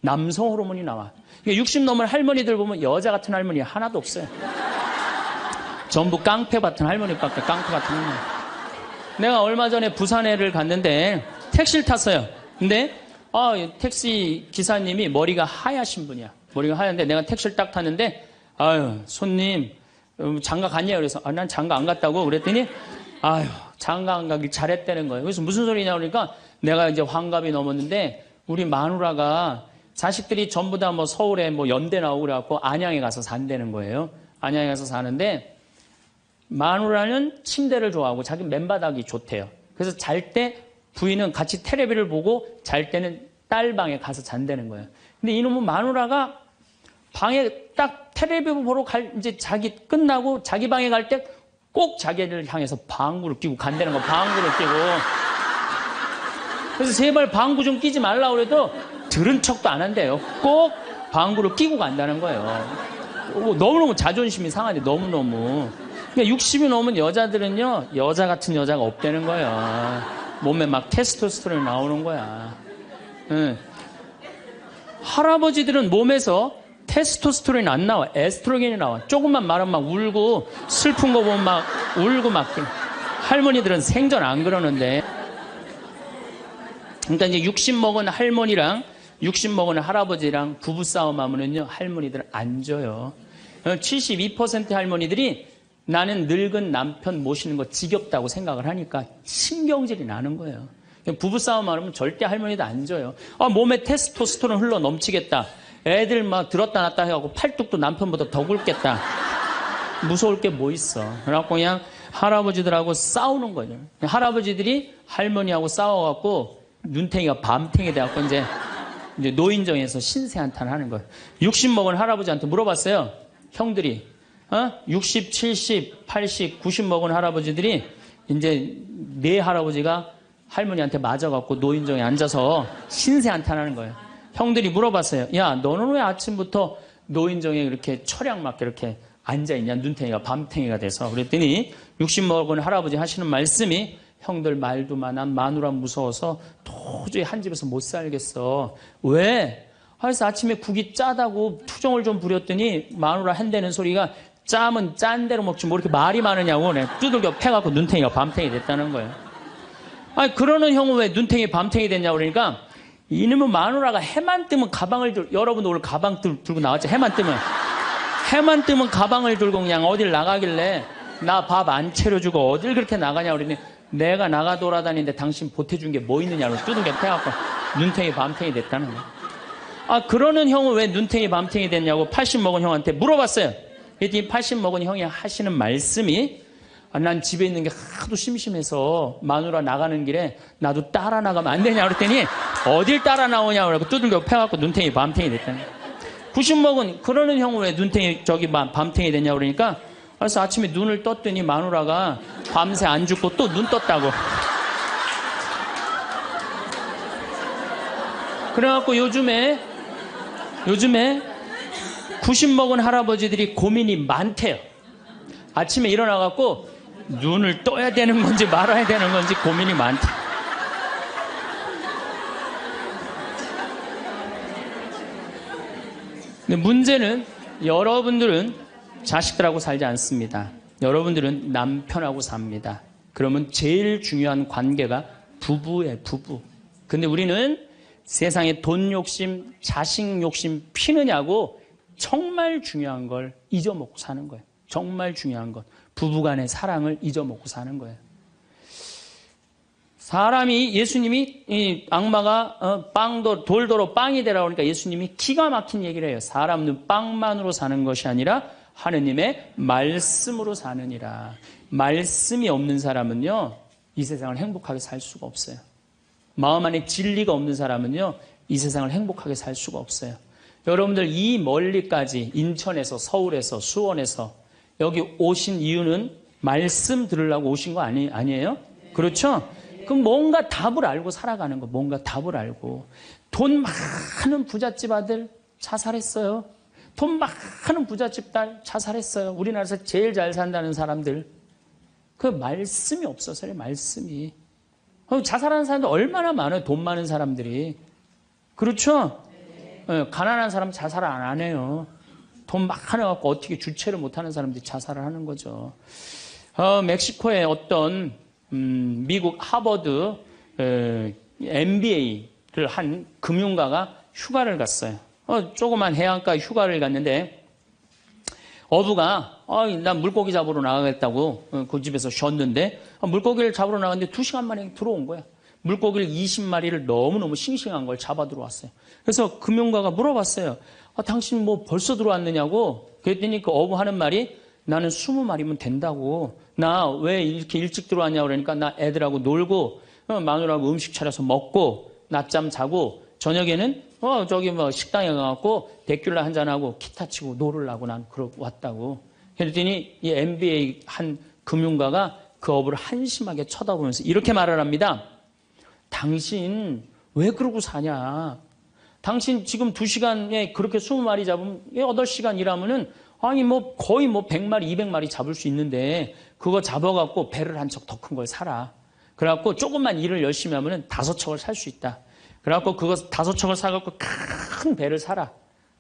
남성 호르몬이 나와. 60 넘은 할머니들 보면 여자 같은 할머니 하나도 없어요. 전부 깡패 같은 할머니밖에, 깡패 같은 할머니. 내가 얼마 전에 부산에를 갔는데 택시를 탔어요. 근데 택시 기사님이 머리가 하얗신 분이야. 머리가 하얀데 내가 택시를 딱 탔는데 손님 장가 갔냐고. 그래서 난 장가 안 갔다고 그랬더니 장가 안 가길 잘했다는 거예요. 그래서 무슨 소리냐 그러니까 내가 이제 환갑이 넘었는데 우리 마누라가 자식들이 전부 다 뭐 서울에 뭐 연대 나오고 그래갖고 안양에 가서 산다는 거예요. 안양에 가서 사는데 마누라는 침대를 좋아하고 자기 맨바닥이 좋대요. 그래서 잘 때 부인은 같이 텔레비를 보고 잘 때는 딸 방에 가서 잔다는 거예요. 근데 이놈은 마누라가 방에 딱 텔레비 보러 이제 자기 끝나고 자기 방에 갈 때 꼭 자기를 향해서 방구를 끼고 간다는 거, 방구를 끼고. 그래서 제발 방구 좀 끼지 말라고 그래도 들은 척도 안 한대요. 꼭 방구를 끼고 간다는 거예요. 너무너무 자존심이 상하네, 너무너무. 그러니까 60이 넘은 여자들은요, 여자 같은 여자가 없다는 거예요. 몸에 막 테스토스테론이 나오는 거야. 응. 할아버지들은 몸에서 테스토스테론이 안 나와. 에스트로겐이 나와. 조금만 말하면 막 울고, 슬픈 거 보면 막 울고 막. 할머니들은 생전 안 그러는데. 그러니까 이제 60 먹은 할머니랑 60 먹은 할아버지랑 부부싸움 하면은요, 할머니들은 안 져요. 72% 할머니들이 나는 늙은 남편 모시는 거 지겹다고 생각을 하니까 신경질이 나는 거예요. 부부싸움 하면 절대 할머니도 안 져요. 몸에 테스토스테론 흘러 넘치겠다. 애들 막 들었다 놨다 해갖고 팔뚝도 남편보다 더 굵겠다. 무서울 게 뭐 있어. 그래갖고 그냥 할아버지들하고 싸우는 거죠. 할아버지들이 할머니하고 싸워갖고 눈탱이가 밤탱이 돼갖고 이제 노인정에서 신세한탄 하는 거예요. 60 먹은 할아버지한테 물어봤어요. 형들이. 60, 70, 80, 90 먹은 할아버지들이 이제 네 할아버지가 할머니한테 맞아갖고 노인정에 앉아서 신세한탄하는 거예요. 형들이 물어봤어요. 야, 너는 왜 아침부터 노인정에 이렇게 철양 맞게 이렇게 앉아있냐? 눈탱이가 밤탱이가 돼서. 그랬더니 60 먹은 할아버지 하시는 말씀이 형들 말도 많아. 마누라 무서워서 도저히 한 집에서 못 살겠어. 왜? 그래서 아침에 국이 짜다고 투정을 좀 부렸더니 마누라 한다는 소리가 짜면 짠 대로 먹지 뭐 이렇게 말이 많으냐고 두들겨 패갖고 눈탱이가 밤탱이 됐다는 거예요. 아니 그러는 형은 왜 눈탱이 밤탱이 됐냐고 그러니까 이놈의 마누라가 해만 뜨면 가방을 여러분 오늘 가방 들고 나왔죠. 해만 뜨면 가방을 들고 그냥 어딜 나가길래 나 밥 안 차려주고 어딜 그렇게 나가냐고 그러니 내가 나가 돌아다니는데 당신 보태준 게 뭐 있느냐고 두들겨 패갖고 눈탱이 밤탱이 됐다는 거예요. 그러는 형은 왜 눈탱이 밤탱이 됐냐고 80 먹은 형한테 물어봤어요. 그랬더니 80 먹은 형이 하시는 말씀이 난 집에 있는 게 하도 심심해서 마누라 나가는 길에 나도 따라 나가면 안 되냐 그랬더니 어딜 따라 나오냐고 그러고 두들겨 패갖고 눈탱이 밤탱이 됐다는 거예요. 90 먹은 그러는 형은 왜 눈탱이 밤탱이 됐냐고 그러니까 그래서 아침에 눈을 떴더니 마누라가 밤새 안 죽고 또 눈 떴다고. 그래갖고 요즘에 90 먹은 할아버지들이 고민이 많대요. 아침에 일어나갖고 눈을 떠야 되는 건지 말아야 되는 건지 고민이 많대. 근데 문제는 여러분들은 자식들하고 살지 않습니다. 여러분들은 남편하고 삽니다. 그러면 제일 중요한 관계가 부부예요, 부부. 근데 우리는 세상에 돈 욕심, 자식 욕심 피느냐고 정말 중요한 걸 잊어먹고 사는 거예요. 정말 중요한 것. 부부간의 사랑을 잊어먹고 사는 거예요. 사람이 예수님이 이 악마가 돌도로 빵이 되라고 하니까 예수님이 기가 막힌 얘기를 해요. 사람은 빵만으로 사는 것이 아니라 하느님의 말씀으로 사느니라. 말씀이 없는 사람은요, 이 세상을 행복하게 살 수가 없어요. 마음 안에 진리가 없는 사람은요, 이 세상을 행복하게 살 수가 없어요. 여러분들 이 멀리까지 인천에서 서울에서 수원에서 여기 오신 이유는 말씀 들으려고 오신 거 아니에요? 그렇죠? 그럼 뭔가 답을 알고 살아가는 거, 뭔가 답을 알고. 돈 많은 부잣집 아들 자살했어요. 돈 많은 부잣집 딸 자살했어요. 우리나라에서 제일 잘 산다는 사람들. 그 말씀이 없어서요, 말씀이. 자살하는 사람들 얼마나 많아요, 돈 많은 사람들이. 그렇죠? 네, 가난한 사람 자살을 안 해요. 돈 많아갖고 어떻게 주체를 못하는 사람들이 자살을 하는 거죠. 멕시코의 어떤 미국 하버드 MBA를 한 금융가가 휴가를 갔어요. 조그만 해안가 휴가를 갔는데 어부가 난 물고기 잡으러 나가겠다고 그 집에서 쉬었는데 물고기를 잡으러 나갔는데 2시간 만에 들어온 거야. 물고기를 20마리를 너무너무 싱싱한 걸 잡아 들어왔어요. 그래서 금융가가 물어봤어요. 당신 뭐 벌써 들어왔느냐고. 그랬더니 그 어부 하는 말이 나는 20마리면 된다고. 나 왜 이렇게 일찍 들어왔냐고 그러니까 나 애들하고 놀고 마누라하고 음식 차려서 먹고 낮잠 자고 저녁에는 저기 뭐 식당에 가갖고 데큘라 한잔하고 기타 치고 놀으려고 난 그러고 왔다고. 그랬더니 이 MBA 한 금융가가 그 어부를 한심하게 쳐다보면서 이렇게 말을 합니다. 당신 왜 그러고 사냐? 당신 지금 2시간에 그렇게 20마리 잡으면 8시간 일하면은 아니 뭐 거의 뭐 100마리, 200마리 잡을 수 있는데 그거 잡아갖고 배를 한 척 더 큰 걸 사라. 그래갖고 조금만 일을 열심히 하면은 5척을 살 수 있다. 그래갖고 그거 5척을 사갖고 큰 배를 사라.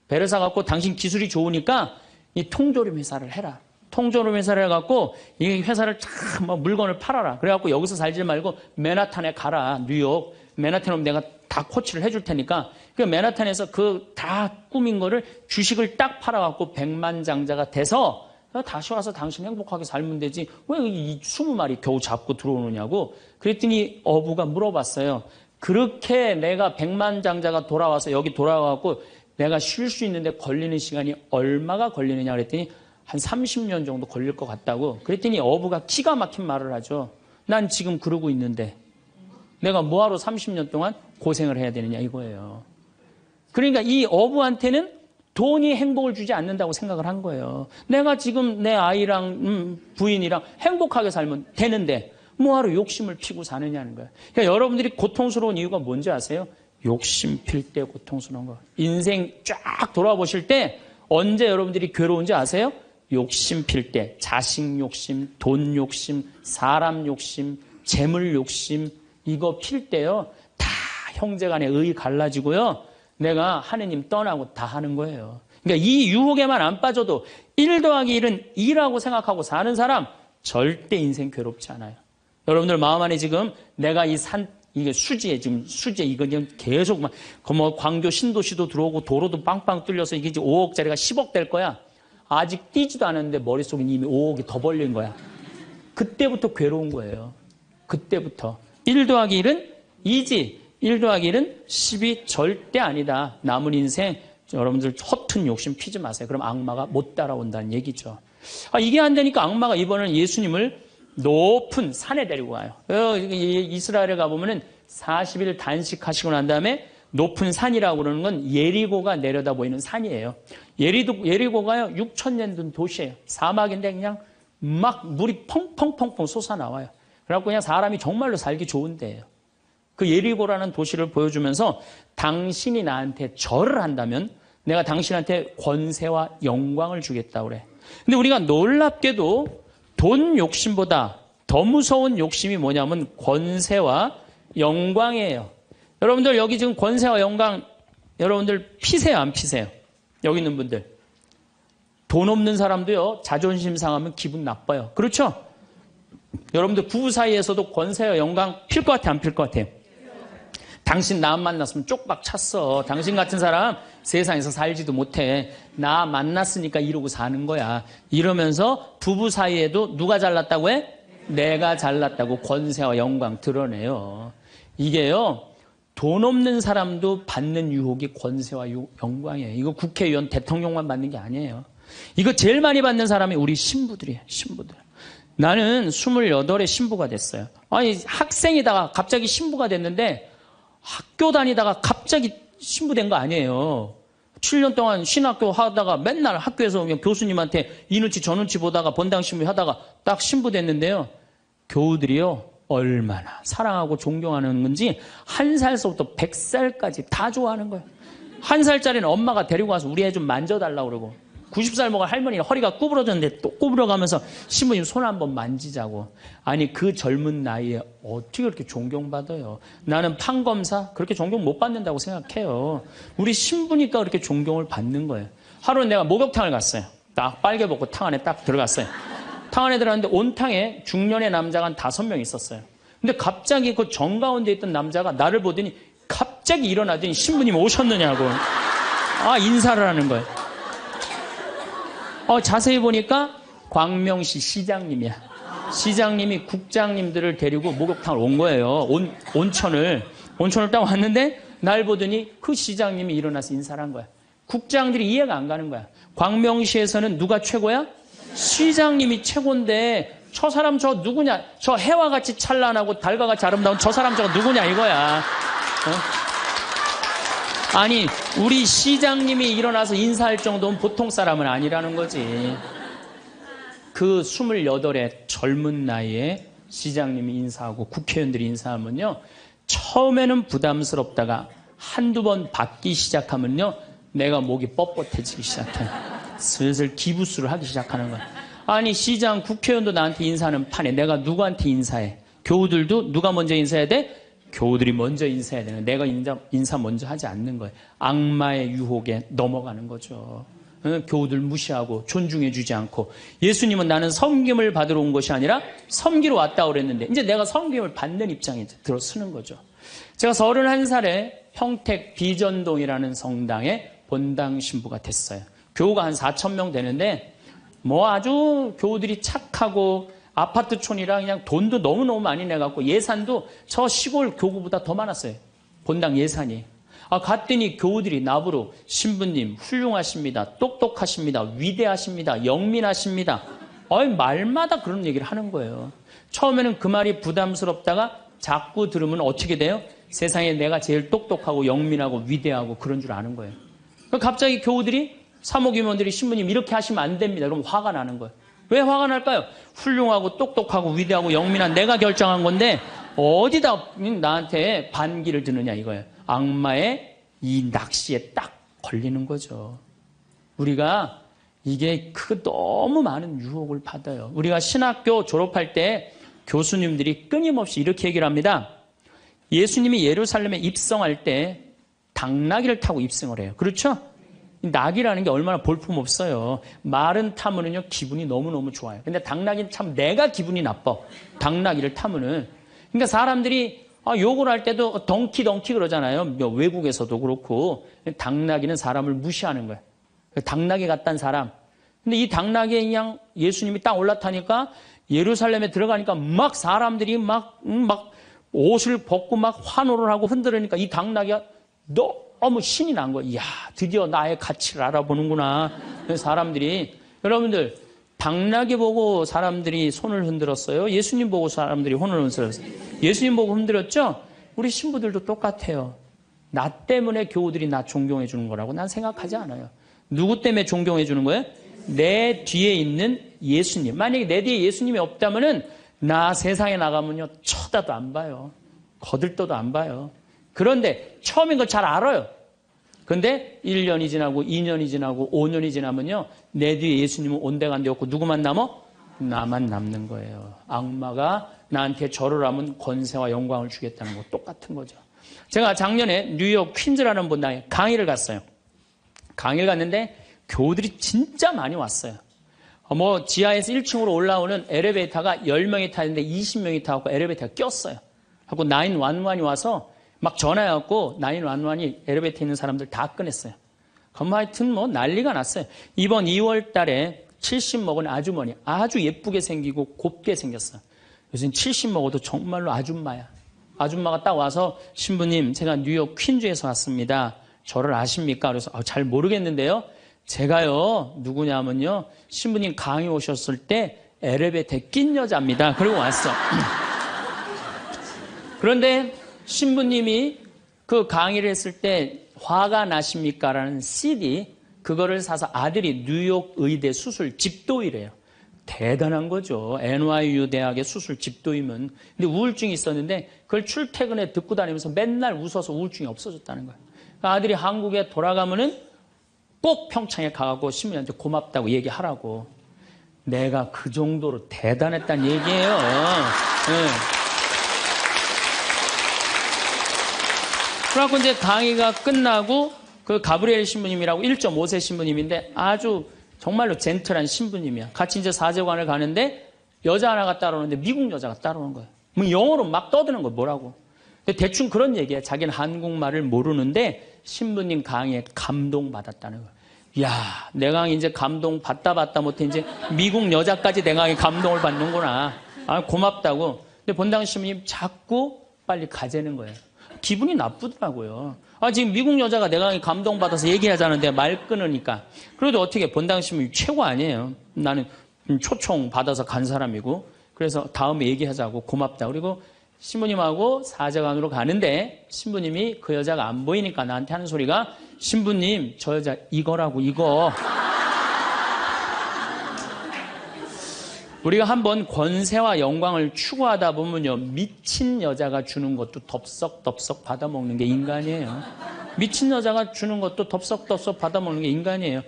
배를 사갖고 당신 기술이 좋으니까 이 통조림 회사를 해라. 통조림 회사를 해갖고 이 회사를 참 물건을 팔아라. 그래갖고 여기서 살지 말고 맨하탄에 가라. 뉴욕. 맨하탄에 오면 내가 다 코치를 해줄 테니까 그 맨하탄에서 그 다 꾸민 거를 주식을 딱 팔아갖고 백만장자가 돼서 다시 와서 당신 행복하게 살면 되지. 왜 이 20마리 겨우 잡고 들어오느냐고. 그랬더니 어부가 물어봤어요. 그렇게 내가 백만장자가 돌아와서 여기 돌아와갖고 내가 쉴 수 있는데 걸리는 시간이 얼마가 걸리느냐 그랬더니 한 30년 정도 걸릴 것 같다고. 그랬더니 어부가 기가 막힌 말을 하죠. 난 지금 그러고 있는데 내가 뭐하러 30년 동안 고생을 해야 되느냐 이거예요. 그러니까 이 어부한테는 돈이 행복을 주지 않는다고 생각을 한 거예요. 내가 지금 내 아이랑 부인이랑 행복하게 살면 되는데 뭐하러 욕심을 피고 사느냐는 거예요. 그러니까 여러분들이 고통스러운 이유가 뭔지 아세요? 욕심 필 때 고통스러운 거. 인생 쫙 돌아보실 때 언제 여러분들이 괴로운지 아세요? 욕심 필 때. 자식 욕심, 돈 욕심, 사람 욕심, 재물 욕심 이거 필 때요. 다 형제간에 의의 갈라지고요. 내가 하느님 떠나고 다 하는 거예요. 그러니까 이 유혹에만 안 빠져도 1 더하기 1은 2라고 생각하고 사는 사람 절대 인생 괴롭지 않아요. 여러분들 마음 안에 지금 내가 이게 수지에 지금 수지에 이거 계속 막 뭐 광교 신도시도 들어오고 도로도 빵빵 뚫려서 이게 이제 5억짜리가 10억 될 거야. 아직 뛰지도 않았는데 머릿속에 이미 5억이 더 벌린 거야. 그때부터 괴로운 거예요. 그때부터. 1 더하기 1은 2지. 1 더하기 1은 10이 절대 아니다. 남은 인생 여러분들 허튼 욕심 피지 마세요. 그럼 악마가 못 따라온다는 얘기죠. 이게 안 되니까 악마가 이번에는 예수님을 높은 산에 데리고 가요. 이스라엘에 가보면은 40일 단식하시고 난 다음에 높은 산이라고 그러는 건 예리고가 내려다 보이는 산이에요. 예리고가요 6,000년 된 도시예요. 사막인데 그냥 막 물이 펑펑펑펑 솟아나와요. 그래갖고 그냥 사람이 정말로 살기 좋은 데예요. 그 예리고라는 도시를 보여주면서 당신이 나한테 절을 한다면 내가 당신한테 권세와 영광을 주겠다고 그래. 근데 우리가 놀랍게도 돈 욕심보다 더 무서운 욕심이 뭐냐면 권세와 영광이에요. 여러분들 여기 지금 권세와 영광 여러분들 피세요 안 피세요? 여기 있는 분들. 돈 없는 사람도요 자존심 상하면 기분 나빠요. 그렇죠? 여러분들 부부 사이에서도 권세와 영광 필 것 같아 안 필 것 같아요? 당신 나 만났으면 쪽박 찼어. 당신 같은 사람 세상에서 살지도 못해. 나 만났으니까 이러고 사는 거야. 이러면서 부부 사이에도 누가 잘났다고 해? 내가 잘났다고 권세와 영광 드러내요. 이게요. 돈 없는 사람도 받는 유혹이 권세와 영광이에요. 이거 국회의원 대통령만 받는 게 아니에요. 이거 제일 많이 받는 사람이 우리 신부들이에요. 신부들. 나는 28에 신부가 됐어요. 아니 학생이다가 갑자기 신부가 됐는데 학교 다니다가 갑자기 신부된 거 아니에요. 7년 동안 신학교 하다가 맨날 학교에서 그냥 교수님한테 이 눈치 저 눈치 보다가 본당 신부 하다가 딱 신부 됐는데요. 교우들이요. 얼마나 사랑하고 존경하는 건지 1살서부터 100살까지 다 좋아하는 거예요. 1살짜리는 엄마가 데리고 와서 우리 애 좀 만져달라고 그러고 90살 먹은 할머니가 허리가 구부러졌는데 또 구부러가면서 신부님 손 한번 만지자고. 아니 그 젊은 나이에 어떻게 그렇게 존경받아요. 나는 판검사 그렇게 존경 못 받는다고 생각해요. 우리 신부니까 그렇게 존경을 받는 거예요. 하루는 내가 목욕탕을 갔어요. 딱 빨개 벗고 탕 안에 딱 들어갔어요. 탕 안에 들어갔는데 온탕에 중년의 남자가 한 5명 있었어요. 근데 갑자기 그 정가운데 있던 남자가 나를 보더니 갑자기 일어나더니 신부님 오셨느냐고 인사를 하는 거예요. 자세히 보니까 광명시 시장님이야. 시장님이 국장님들을 데리고 목욕탕을 온 거예요. 온천을 딱 왔는데 날 보더니 그 시장님이 일어나서 인사를 한 거야. 국장들이 이해가 안 가는 거야. 광명시에서는 누가 최고야? 시장님이 최고인데 저 사람 저 누구냐? 저 해와 같이 찬란하고 달과 같이 아름다운 저 사람 저거 누구냐 이거야. 아니 우리 시장님이 일어나서 인사할 정도는 보통 사람은 아니라는 거지. 그 28의 젊은 나이에 시장님이 인사하고 국회의원들이 인사하면요. 처음에는 부담스럽다가 한두 번 받기 시작하면요. 내가 목이 뻣뻣해지기 시작해. 슬슬 기부수를 하기 시작하는 거야. 아니 시장 국회의원도 나한테 인사하는 판에 내가 누구한테 인사해? 교우들도 누가 먼저 인사해야 돼? 교우들이 먼저 인사해야 되는. 내가 인사 먼저 하지 않는 거예요. 악마의 유혹에 넘어가는 거죠. 교우들 무시하고 존중해 주지 않고. 예수님은 나는 섬김을 받으러 온 것이 아니라 섬기러 왔다고 그랬는데 이제 내가 섬김을 받는 입장에 들어서는 거죠. 제가 31살에 평택 비전동이라는 성당의 본당 신부가 됐어요. 교우가 한 4,000명 되는데 뭐 아주 교우들이 착하고 아파트촌이라 그냥 돈도 너무너무 많이 내갖고 예산도 저 시골 교구보다 더 많았어요. 본당 예산이. 갔더니 교우들이 나보러 신부님 훌륭하십니다. 똑똑하십니다. 위대하십니다. 영민하십니다. 말마다 그런 얘기를 하는 거예요. 처음에는 그 말이 부담스럽다가 자꾸 들으면 어떻게 돼요? 세상에 내가 제일 똑똑하고 영민하고 위대하고 그런 줄 아는 거예요. 갑자기 교우들이 사모임원들이 신부님 이렇게 하시면 안 됩니다. 그럼 화가 나는 거예요. 왜 화가 날까요? 훌륭하고 똑똑하고 위대하고 영민한 내가 결정한 건데 어디다 나한테 반기를 드느냐 이거예요. 악마의 이 낚시에 딱 걸리는 거죠. 우리가 이게 너무 많은 유혹을 받아요. 우리가 신학교 졸업할 때 교수님들이 끊임없이 이렇게 얘기를 합니다. 예수님이 예루살렘에 입성할 때 당나귀를 타고 입성을 해요. 그렇죠? 낙이라는 게 얼마나 볼품없어요. 말은 타면은요 기분이 너무너무 좋아요. 근데 당나귀는 참 내가 기분이 나빠. 당나귀를 타면은. 그러니까 사람들이 욕을 할 때도 덩키 그러잖아요. 외국에서도 그렇고. 당나귀는 사람을 무시하는 거예요. 당나귀 같다는 사람. 근데 이 당나귀에 그냥 예수님이 딱 올라타니까 예루살렘에 들어가니까 막 사람들이 막 옷을 벗고 막 환호를 하고 흔들으니까 이 당나귀가 너무 신이 난 거예요. 이야, 드디어 나의 가치를 알아보는구나. 사람들이. 여러분들, 당나귀 보고 사람들이 손을 흔들었어요? 예수님 보고 사람들이 손을 흔들었어요? 예수님 보고 흔들었죠? 우리 신부들도 똑같아요. 나 때문에 교우들이 나 존경해 주는 거라고 난 생각하지 않아요. 누구 때문에 존경해 주는 거예요? 내 뒤에 있는 예수님. 만약에 내 뒤에 예수님이 없다면은 나 세상에 나가면요 쳐다도 안 봐요. 거들떠도 안 봐요. 그런데 처음인 걸 잘 알아요. 그런데 1년이 지나고 2년이 지나고 5년이 지나면요 내 뒤에 예수님은 온데간데 없고 누구만 남어? 나만 남는 거예요. 악마가 나한테 절을 하면 권세와 영광을 주겠다는 거 똑같은 거죠. 제가 작년에 뉴욕 퀸즈라는 본당에 강의를 갔어요. 강의를 갔는데 교우들이 진짜 많이 왔어요. 지하에서 1층으로 올라오는 엘리베이터가 10명이 타는데 20명이 타고 엘리베이터가 꼈어요. 하고 911이 와서 막 전화해갖고 911이 엘리베이터에 있는 사람들 다 꺼냈어요. 그럼 하여튼 난리가 났어요. 이번 2월 달에 70 먹은 아주머니 아주 예쁘게 생기고 곱게 생겼어요. 요즘 70 먹어도 정말로 아줌마야. 아줌마가 딱 와서 신부님 제가 뉴욕 퀸즈에서 왔습니다. 저를 아십니까? 그래서 잘 모르겠는데요. 제가요 누구냐면요 신부님 강의 오셨을 때 엘리베이터에 낀 여자입니다. 그리고 왔어. 그런데 신부님이 그 강의를 했을 때 화가 나십니까? 라는 CD 그거를 사서 아들이 뉴욕 의대 수술 집도이래요. 대단한 거죠. NYU 대학의 수술 집도이면. 근데 우울증이 있었는데 그걸 출퇴근에 듣고 다니면서 맨날 웃어서 우울증이 없어졌다는 거예요. 아들이 한국에 돌아가면은 꼭 평창에 가고 신부님한테 고맙다고 얘기하라고. 내가 그 정도로 대단했다는 얘기예요. 네. 그래갖고 이제 강의가 끝나고 그 가브리엘 신부님이라고 1.5세 신부님인데 아주 정말로 젠틀한 신부님이야. 같이 이제 사제관을 가는데 여자 하나가 따라오는데 미국 여자가 따라오는 거예요. 영어로 막 떠드는 거예요. 뭐라고. 근데 대충 그런 얘기야. 자기는 한국말을 모르는데 신부님 강의에 감동받았다는 거예요. 야, 내 강의 이제 감동 받다 못해 이제 미국 여자까지 내 강의 감동을 받는구나. 고맙다고. 근데 본당 신부님 자꾸 빨리 가재는 거예요. 기분이 나쁘더라고요. 지금 미국 여자가 내 강의 감동받아서 얘기하자는데 말 끊으니까. 그래도 어떻게 본당 신부님 최고 아니에요. 나는 초청 받아서 간 사람이고, 그래서 다음에 얘기하자고 고맙다. 그리고 신부님하고 사제관으로 가는데 신부님이 그 여자가 안 보이니까 나한테 하는 소리가, 신부님 저 여자 이거라고, 이거. 우리가 한번 권세와 영광을 추구하다 보면요, 미친 여자가 주는 것도 덥석덥석 받아먹는 게 인간이에요. 미친 여자가 주는 것도 덥석덥석 받아먹는 게 인간이에요.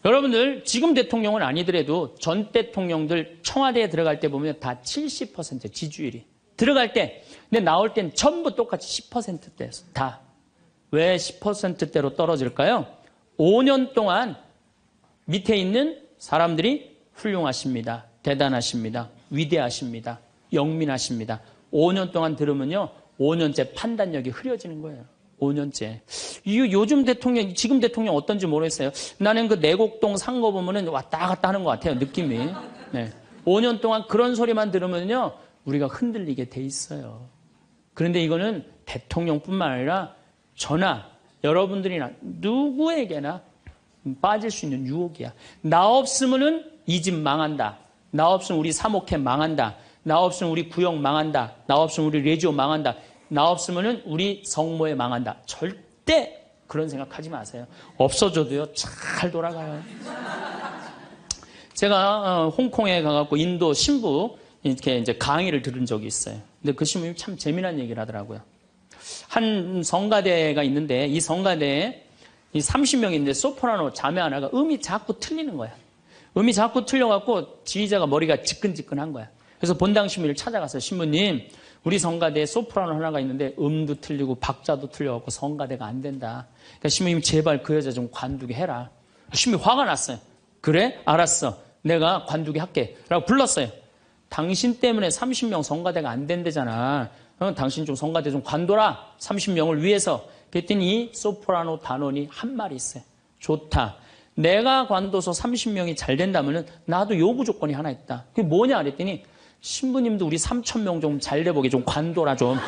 여러분들 지금 대통령은 아니더라도 전 대통령들 청와대에 들어갈 때 보면 다 70% 지지율이 들어갈 때, 근데 나올 땐 전부 똑같이 10%대였어. 다. 왜 10%대로 떨어질까요? 5년 동안 밑에 있는 사람들이 훌륭하십니다, 대단하십니다, 위대하십니다, 영민하십니다. 5년 동안 들으면요, 5년째 판단력이 흐려지는 거예요. 5년째. 요즘 대통령, 지금 대통령 어떤지 모르겠어요. 나는 그 내곡동 산 거 보면은 왔다 갔다 하는 것 같아요, 느낌이. 네. 5년 동안 그런 소리만 들으면요, 우리가 흔들리게 돼 있어요. 그런데 이거는 대통령뿐만 아니라 저나 여러분들이나 누구에게나 빠질 수 있는 유혹이야. 나 없으면은 이 집 망한다. 나 없으면 우리 사목회 망한다. 나 없으면 우리 구역 망한다. 나 없으면 우리 레지오 망한다. 나 없으면은 우리 성모회 망한다. 절대 그런 생각하지 마세요. 없어져도요, 잘 돌아가요. 제가 홍콩에 가갖고 인도 신부 이렇게 이제 강의를 들은 적이 있어요. 근데 그 신부님이 참 재미난 얘기를 하더라고요. 한 성가대가 있는데 이 성가대에 이 30명인데 소프라노 자매 하나가 음이 자꾸 틀리는 거야. 음이 자꾸 틀려갖고 지휘자가 머리가 지끈지끈한 거야. 그래서 본당 신부를 찾아가서, 신부님, 우리 성가대에 소프라노 하나가 있는데 음도 틀리고 박자도 틀려갖고 성가대가 안 된다. 그러니까 신부님 제발 그 여자 좀 관두게 해라. 신부님 화가 났어요. 그래? 알았어. 내가 관두게 할게. 라고 불렀어요. 당신 때문에 30명 성가대가 안 된대잖아. 당신 좀 성가대 좀 관둬라. 30명을 위해서. 그랬더니 이 소프라노 단원이 한 말이 있어요. 좋다. 내가 관둬서 30명이 잘 된다면 나도 요구 조건이 하나 있다. 그게 뭐냐 그랬더니, 신부님도 우리 3,000명 좀 잘 돼보게 좀 관둬라 좀.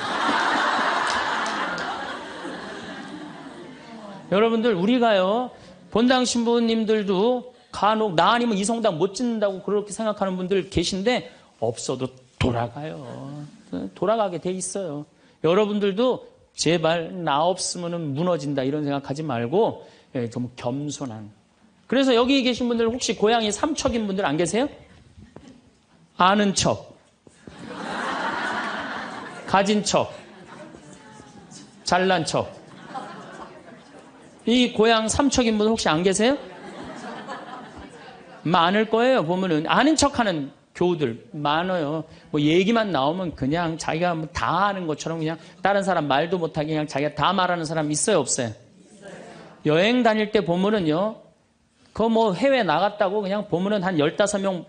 여러분들, 우리가요, 본당 신부님들도 간혹 나 아니면 이 성당 못 짓는다고 그렇게 생각하는 분들 계신데, 없어도 돌아가요. 돌아가게 돼 있어요. 여러분들도 제발 나 없으면 무너진다 이런 생각하지 말고 좀 겸손한. 그래서 여기 계신 분들 혹시 고향이 삼척인 분들 안 계세요? 아는 척, 가진 척, 잘난 척. 이 고향 삼척인 분들 혹시 안 계세요? 많을 거예요. 보면은 아는 척하는 교우들 많아요. 뭐 얘기만 나오면 그냥 자기가 뭐 다 아는 것처럼 그냥 다른 사람 말도 못하게 그냥 자기가 다 말하는 사람 있어요, 없어요? 여행 다닐 때 보면은요, 그 뭐 해외 나갔다고 그냥 보면은 한 15명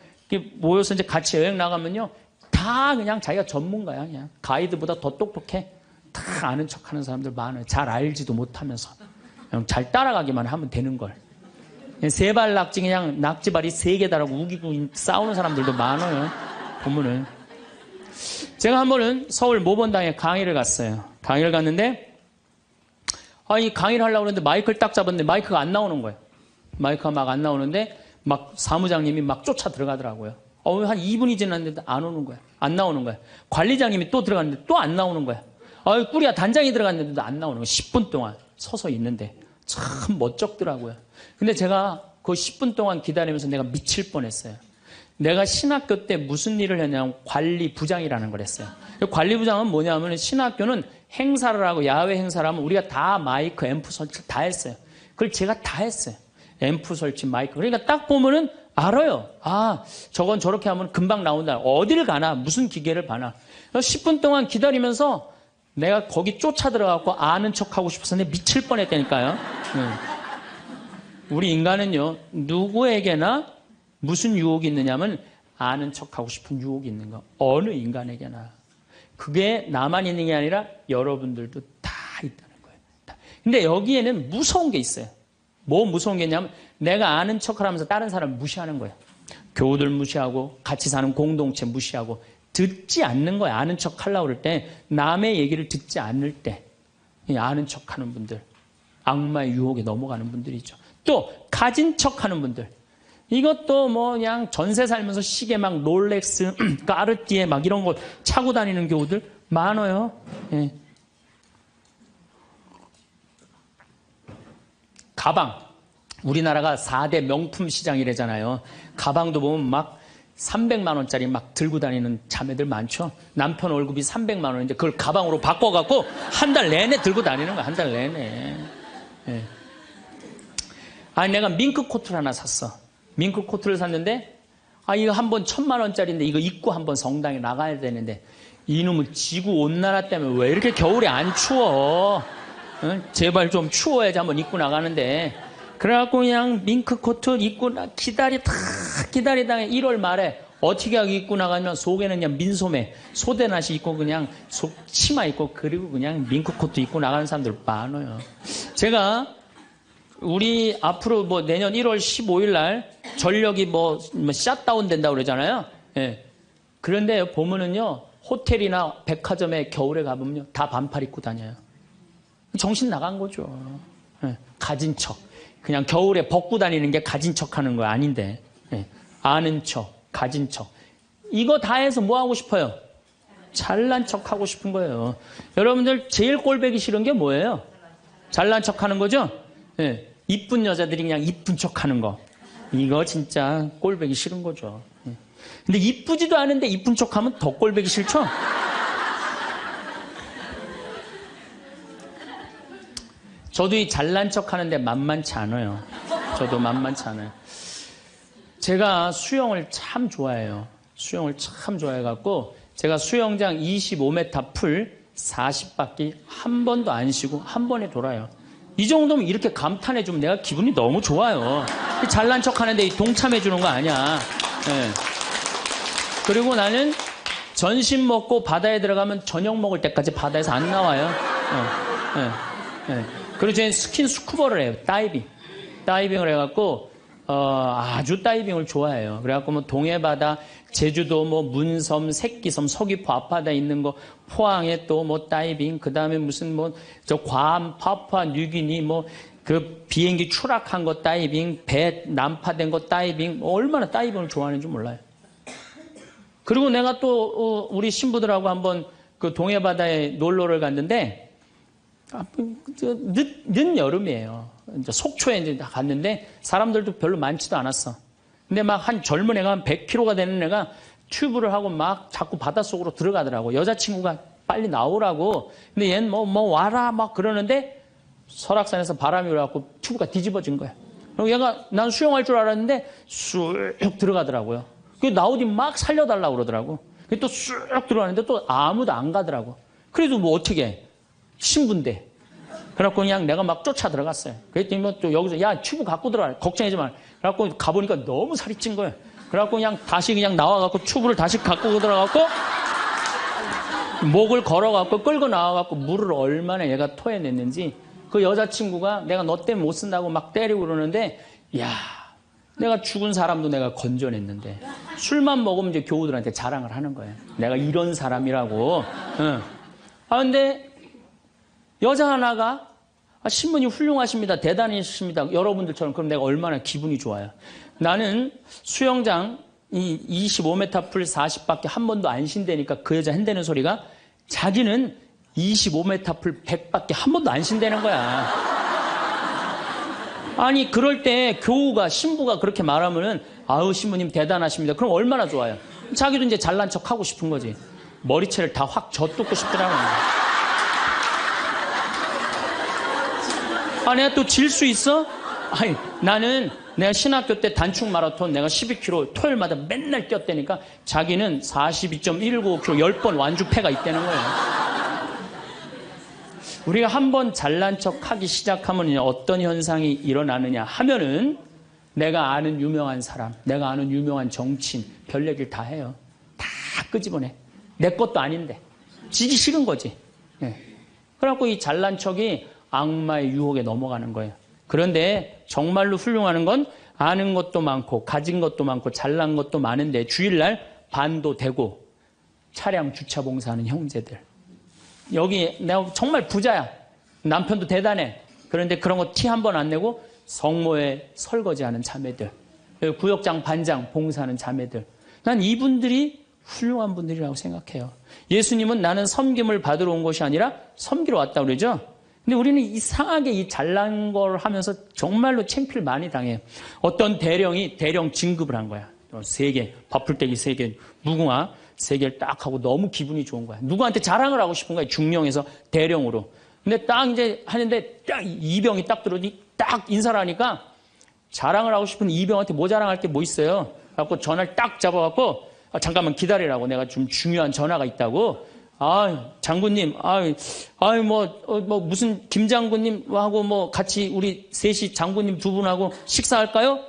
모여서 이제 같이 여행 나가면요, 다 그냥 자기가 전문가야. 그냥 가이드보다 더 똑똑해. 다 아는 척 하는 사람들 많아요. 잘 알지도 못하면서. 그냥 잘 따라가기만 하면 되는 걸. 세발 낙지 그냥 낙지발이 3개 달하고 우기고 싸우는 사람들도 많아요. 보면은. 제가 한 번은 서울 모본당에 강의를 갔어요. 강의를 갔는데, 이 강의를 하려고 했는데 마이크를 딱 잡았는데 마이크가 안 나오는 거예요. 마이크가 막 안 나오는데 막 사무장님이 막 쫓아 들어가더라고요. 한 2분이 지났는데 안 오는 거야. 안 나오는 거야. 관리장님이 또 들어갔는데 또 안 나오는 거야. 꾸리야 단장이 들어갔는데도 안 나오는 거야. 10분 동안 서서 있는데. 참 멋쩍더라고요. 근데 제가 그 10분 동안 기다리면서 내가 미칠 뻔했어요. 내가 신학교 때 무슨 일을 했냐면 관리부장이라는 걸 했어요. 관리부장은 뭐냐면 신학교는 행사를 하고 야외 행사를 하면 우리가 다 마이크, 앰프 설치 다 했어요. 그걸 제가 다 했어요. 앰프 설치, 마이크. 그러니까 딱 보면은 알아요. 저건 저렇게 하면 금방 나온다. 어디를 가나, 무슨 기계를 봐나. 10분 동안 기다리면서 내가 거기 쫓아 들어가고 아는 척 하고 싶었는데 미칠 뻔했다니까요. 우리 인간은요, 누구에게나 무슨 유혹이 있느냐면 아는 척 하고 싶은 유혹이 있는 거. 어느 인간에게나. 그게 나만 있는 게 아니라 여러분들도 다 있다는 거예요. 근데 여기에는 무서운 게 있어요. 뭐 무서운 게 있냐면 내가 아는 척을 하면서 다른 사람을 무시하는 거예요. 교우들 무시하고 같이 사는 공동체 무시하고 듣지 않는 거예요. 아는 척 하려고 그럴 때 남의 얘기를 듣지 않을 때 아는 척하는 분들, 악마의 유혹에 넘어가는 분들이 있죠. 또 가진 척하는 분들, 이것도 뭐 그냥 전세 살면서 시계 막 롤렉스, 까르띠에 막 이런 거 차고 다니는 교우들 많아요. 예. 가방. 우리나라가 4대 명품 시장이래잖아요. 가방도 보면 막 300만 원짜리 막 들고 다니는 자매들 많죠. 남편 월급이 300만 원인데 그걸 가방으로 바꿔갖고 한 달 내내 들고 다니는 거야. 한 달 내내. 예. 아니 내가 밍크 코트를 하나 샀어. 밍크 코트를 샀는데 이거 한 번 1000만 원짜리인데 이거 입고 한번 성당에 나가야 되는데 이놈은 지구 온난화 때문에 왜 이렇게 겨울에 안 추워? 응? 제발 좀 추워야지 한번 입고 나가는데 그래갖고 그냥 밍크 코트 입고 기다리다가 1월 말에 어떻게 하고 입고 나가면 속에는 그냥 민소매, 소대낫이 입고 그냥 치마 입고 그리고 그냥 밍크 코트 입고 나가는 사람들 많아요. 제가 우리 앞으로 뭐 내년 1월 15일 날 전력이 뭐 샷다운 된다고 그러잖아요. 예. 그런데 보면은요, 호텔이나 백화점에 겨울에 가보면요, 다 반팔 입고 다녀요. 정신 나간 거죠. 예. 가진 척. 그냥 겨울에 벗고 다니는 게 가진 척 하는 거 아닌데. 예. 아는 척, 가진 척. 이거 다 해서 뭐 하고 싶어요? 잘난 척 하고 싶은 거예요. 여러분들 제일 꼴보기 싫은 게 뭐예요? 잘난 척 하는 거죠? 예. 이쁜 여자들이 그냥 이쁜 척 하는 거. 이거 진짜 꼴보기 싫은 거죠. 예. 근데 이쁘지도 않은데 이쁜 척 하면 더 꼴보기 싫죠? 저도 이 잘난 척 하는데 만만치 않아요. 저도 만만치 않아요. 제가 수영을 참 좋아해요. 수영을 참 좋아해갖고 제가 수영장 25m 풀 40바퀴 한 번도 안 쉬고 한 번에 돌아요. 이 정도면 이렇게 감탄해주면 내가 기분이 너무 좋아요. 잘난 척 하는데 동참해주는 거 아니야. 네. 그리고 나는 전심 먹고 바다에 들어가면 저녁 먹을 때까지 바다에서 안 나와요. 그리고 저는 스킨스쿠버를 해요. 다이빙을 해갖고 아주 다이빙을 좋아해요. 그래갖고 뭐 동해바다, 제주도, 뭐 문섬, 새끼섬, 서귀포 앞바다에 있는 거, 포항에 또 뭐 다이빙, 그 다음에 무슨 뭐 저 괌, 파푸아 뉴기니 뭐 그 비행기 추락한 거 다이빙, 배 난파된 거 다이빙, 얼마나 다이빙을 좋아하는지 몰라요. 그리고 내가 또 우리 신부들하고 한번 그 동해바다에 놀러를 갔는데 늦 여름이에요. 이제 속초에 이제 갔는데 사람들도 별로 많지도 않았어. 근데 막 한 젊은 애가 한 100kg가 되는 애가 튜브를 하고 막 자꾸 바닷속으로 들어가더라고. 여자친구가 빨리 나오라고. 근데 얘는 뭐 와라 막 그러는데 설악산에서 바람이 불어갖고 튜브가 뒤집어진 거야. 그리고 얘가 난 수영할 줄 알았는데 쑥 들어가더라고요. 그 나오디 막 살려달라고 그러더라고. 또 쑥 들어가는데 또 아무도 안 가더라고. 그래도 뭐 어떻게 해. 신부인데. 그래갖고 그냥 내가 막 쫓아 들어갔어요. 그랬더니 뭐 또 여기서 야 튜브 갖고 들어가. 걱정하지 마. 그래갖고 가보니까 너무 살이 찐 거예요. 그래갖고 그냥 다시 그냥 나와갖고 튜브를 다시 갖고 들어가갖고 목을 걸어갖고 끌고 나와갖고 물을 얼마나 얘가 토해냈는지 그 여자친구가 내가 너 때문에 못 쓴다고 막 때리고 그러는데 야 내가 죽은 사람도 내가 건져냈는데 술만 먹으면 이제 교우들한테 자랑을 하는 거예요. 내가 이런 사람이라고. 응. 근데 여자 하나가 신부님 훌륭하십니다. 대단하십니다. 여러분들처럼. 그럼 내가 얼마나 기분이 좋아요. 나는 수영장 이 25m 풀 40바퀴 한 번도 안 쉰다니까 그 여자 한다는 소리가 자기는 25m 풀 100바퀴 한 번도 안 쉰다는 거야. 아니 그럴 때 교우가 신부가 그렇게 말하면은 아우 신부님 대단하십니다. 그럼 얼마나 좋아요. 자기도 이제 잘난 척 하고 싶은 거지. 머리채를 다 확 젖뜯고 싶더라고요. 내가 또 질 수 있어? 아니, 나는 내가 신학교 때 단축 마라톤 내가 12km 토요일마다 맨날 뛰었다니까 자기는 42.195km 10번 완주패가 있다는 거예요. 우리가 한번 잘난 척 하기 시작하면 어떤 현상이 일어나느냐 하면은 내가 아는 유명한 사람, 내가 아는 유명한 정치인, 별 얘기를 다 해요. 다 끄집어내. 내 것도 아닌데. 지기 싫은 거지. 예. 그래갖고 이 잘난 척이 악마의 유혹에 넘어가는 거예요. 그런데 정말로 훌륭한 건 아는 것도 많고 가진 것도 많고 잘난 것도 많은데 주일날 반도 되고 차량 주차 봉사하는 형제들. 여기 내가 정말 부자야. 남편도 대단해. 그런데 그런 거 티 한 번 안 내고 성모에 설거지하는 자매들. 구역장, 반장, 봉사하는 자매들. 난 이분들이 훌륭한 분들이라고 생각해요. 예수님은 나는 섬김을 받으러 온 것이 아니라 섬기러 왔다고 그러죠. 근데 우리는 이상하게 이 잘난 걸 하면서 정말로 창피를 많이 당해요. 어떤 대령이 대령 진급을 한 거야. 3개, 밥풀떼기 3개, 무궁화 3개를 딱 하고 너무 기분이 좋은 거야. 누구한테 자랑을 하고 싶은 거야. 중령에서 대령으로. 근데 딱 이제 하는데 딱 이병이 딱 들어오니 딱 인사를 하니까 자랑을 하고 싶은 이병한테 뭐 자랑할 게 뭐 있어요. 그래갖고 전화를 딱 잡아갖고 잠깐만 기다리라고, 내가 좀 중요한 전화가 있다고. 장군님, 무슨 김장군님하고 뭐 같이 우리 셋이 장군님 2분하고 식사할까요?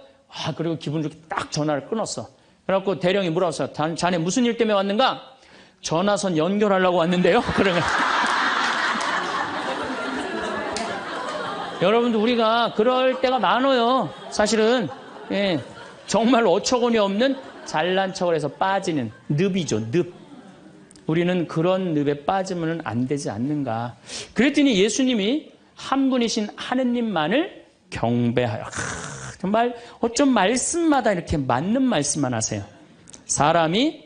그리고 기분 좋게 딱 전화를 끊었어. 그래갖고 대령이 물어봤어. 자네 무슨 일 때문에 왔는가? 전화선 연결하려고 왔는데요. 그러면 여러분들, 우리가 그럴 때가 많아요. 사실은 정말 어처구니 없는 잘난 척을 해서 빠지는 늪이죠. 늪. 우리는 그런 늪에 빠지면 안 되지 않는가. 그랬더니 예수님이 한 분이신 하느님만을 경배하여. 정말 어쩜 말씀마다 이렇게 맞는 말씀만 하세요. 사람이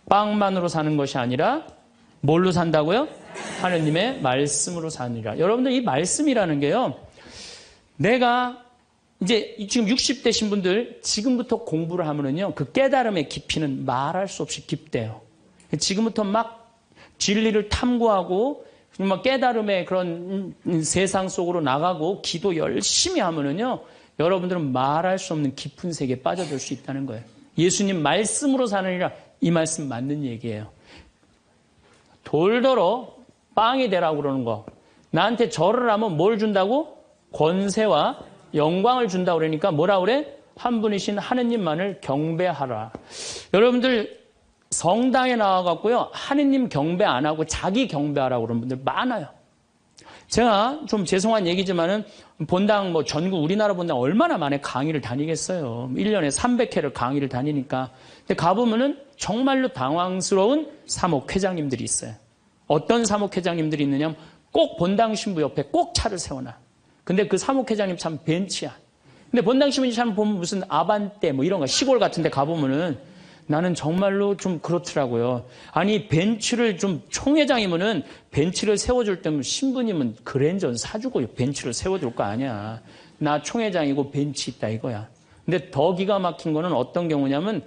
빵만으로 사는 것이 아니라 뭘로 산다고요? 하느님의 말씀으로 사느니라. 여러분들, 이 말씀이라는 게요, 내가 이제 지금 60대신 분들 지금부터 공부를 하면은요, 그 깨달음의 깊이는 말할 수 없이 깊대요. 지금부터 막 진리를 탐구하고 정말 깨달음의 그런 세상 속으로 나가고 기도 열심히 하면은요, 여러분들은 말할 수 없는 깊은 세계에 빠져들 수 있다는 거예요. 예수님 말씀으로 사느니라, 이 말씀 맞는 얘기예요. 돌더러 빵이 되라고 그러는 거. 나한테 절을 하면 뭘 준다고? 권세와 영광을 준다고 그러니까 뭐라 그래? 한 분이신 하느님만을 경배하라. 여러분들 성당에 나와갖고요, 하느님 경배 안 하고 자기 경배하라고 그러는 분들 많아요. 제가 좀 죄송한 얘기지만은 본당 전국 우리나라 본당 얼마나 많이 강의를 다니겠어요. 1년에 300회를 강의를 다니니까. 근데 가보면은 정말로 당황스러운 사목회장님들이 있어요. 어떤 사목회장님들이 있느냐면 꼭 본당 신부 옆에 꼭 차를 세워놔. 근데 그 사목회장님 참 벤치야. 근데 본당 신부 참 보면 무슨 아반떼 이런 거 시골 같은 데 가보면은 나는 정말로 좀 그렇더라고요. 아니, 벤츠를 좀 총회장이면은 벤츠를 세워줄 때면 신부님은 그랜저 사주고 벤츠를 세워줄 거 아니야. 나 총회장이고 벤츠 있다 이거야. 근데 더 기가 막힌 거는 어떤 경우냐면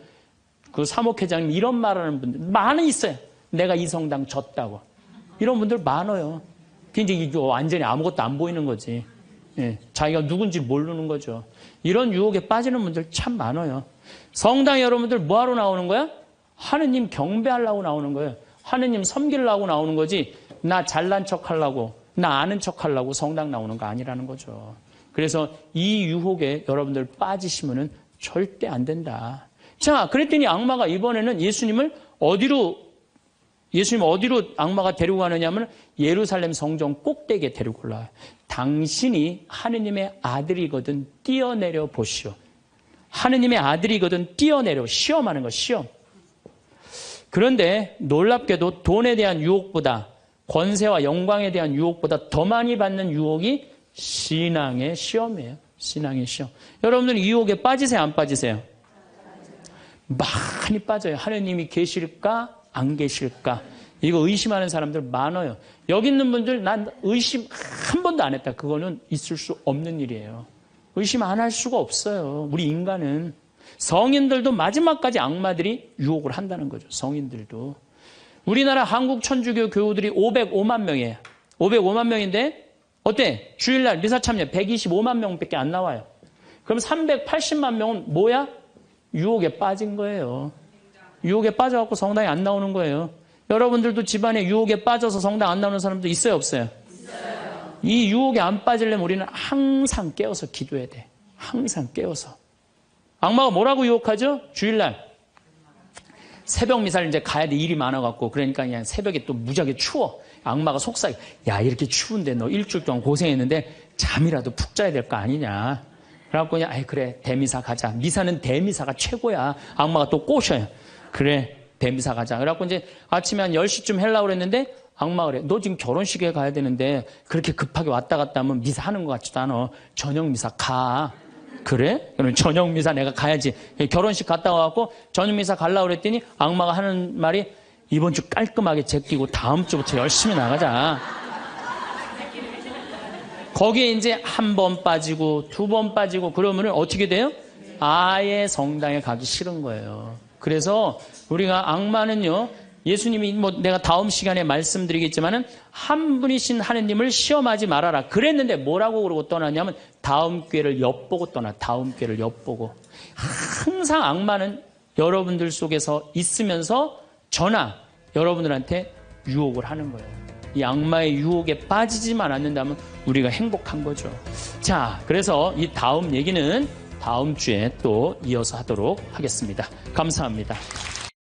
그 사목회장님 이런 말하는 분들 많이 있어요. 내가 이 성당 졌다고. 이런 분들 많아요. 이제 완전히 아무것도 안 보이는 거지. 자기가 누군지 모르는 거죠. 이런 유혹에 빠지는 분들 참 많아요. 성당에 여러분들 뭐하러 나오는 거야? 하느님 경배하려고 나오는 거예요. 하느님 섬기려고 나오는 거지, 나 잘난 척 하려고, 나 아는 척 하려고 성당 나오는 거 아니라는 거죠. 그래서 이 유혹에 여러분들 빠지시면은 절대 안 된다. 자, 그랬더니 악마가 이번에는 예수님 어디로 악마가 데리고 가느냐면 예루살렘 성전 꼭대기에 데리고 올라와요. 당신이 하느님의 아들이거든 뛰어내려 보시오. 하느님의 아들이거든 뛰어내려. 시험하는 거, 시험. 그런데 놀랍게도 돈에 대한 유혹보다, 권세와 영광에 대한 유혹보다 더 많이 받는 유혹이 신앙의 시험이에요. 신앙의 시험. 여러분들 이 유혹에 빠지세요, 안 빠지세요? 많이 빠져요. 하느님이 계실까 안 계실까, 이거 의심하는 사람들 많아요. 여기 있는 분들 난 의심 한 번도 안 했다. 그거는 있을 수 없는 일이에요. 의심 안 할 수가 없어요. 우리 인간은. 성인들도 마지막까지 악마들이 유혹을 한다는 거죠. 성인들도. 우리나라 한국 천주교 교우들이 505만 명이에요. 505만 명인데 어때? 주일날 미사 참여 125만 명밖에 안 나와요. 그럼 380만 명은 뭐야? 유혹에 빠진 거예요. 유혹에 빠져갖고 성당에 안 나오는 거예요. 여러분들도 집안에 유혹에 빠져서 성당 안 나오는 사람도 있어요, 없어요? 있어요. 이 유혹에 안 빠지려면 우리는 항상 깨어서 기도해야 돼. 항상 깨어서. 악마가 뭐라고 유혹하죠? 주일날 새벽 미사를 이제 가야 돼. 일이 많아갖고. 그러니까 그냥 새벽에 또 무지하게 추워. 악마가 속삭여. 야, 이렇게 추운데 너 일주일 동안 고생했는데 잠이라도 푹 자야 될 거 아니냐. 그래갖고 그냥 아이 그래 대미사 가자. 미사는 대미사가 최고야. 악마가 또 꼬셔요. 그래 대미사 가자. 그래갖고 이제 아침에 한 10시쯤 하려고 그랬는데 악마가 그래. 너 지금 결혼식에 가야 되는데 그렇게 급하게 왔다 갔다 하면 미사 하는 것 같지도 않아. 저녁 미사 가. 그래? 그럼 저녁미사 내가 가야지. 결혼식 갔다 와갖고 저녁미사 가려고 그랬더니 악마가 하는 말이 이번 주 깔끔하게 제끼고 다음 주부터 열심히 나가자. 거기에 이제 한 번 빠지고 두 번 빠지고 그러면 어떻게 돼요? 아예 성당에 가기 싫은 거예요. 그래서 우리가 악마는요, 예수님이 뭐 내가 다음 시간에 말씀드리겠지만은 한 분이신 하느님을 시험하지 말아라. 그랬는데 뭐라고 그러고 떠났냐면 다음 기회를 엿보고 떠나. 다음 기회를 엿보고. 항상 악마는 여러분들 속에서 있으면서 저나 여러분들한테 유혹을 하는 거예요. 이 악마의 유혹에 빠지지만 않는다면 우리가 행복한 거죠. 자, 그래서 이 다음 얘기는 다음 주에 또 이어서 하도록 하겠습니다. 감사합니다.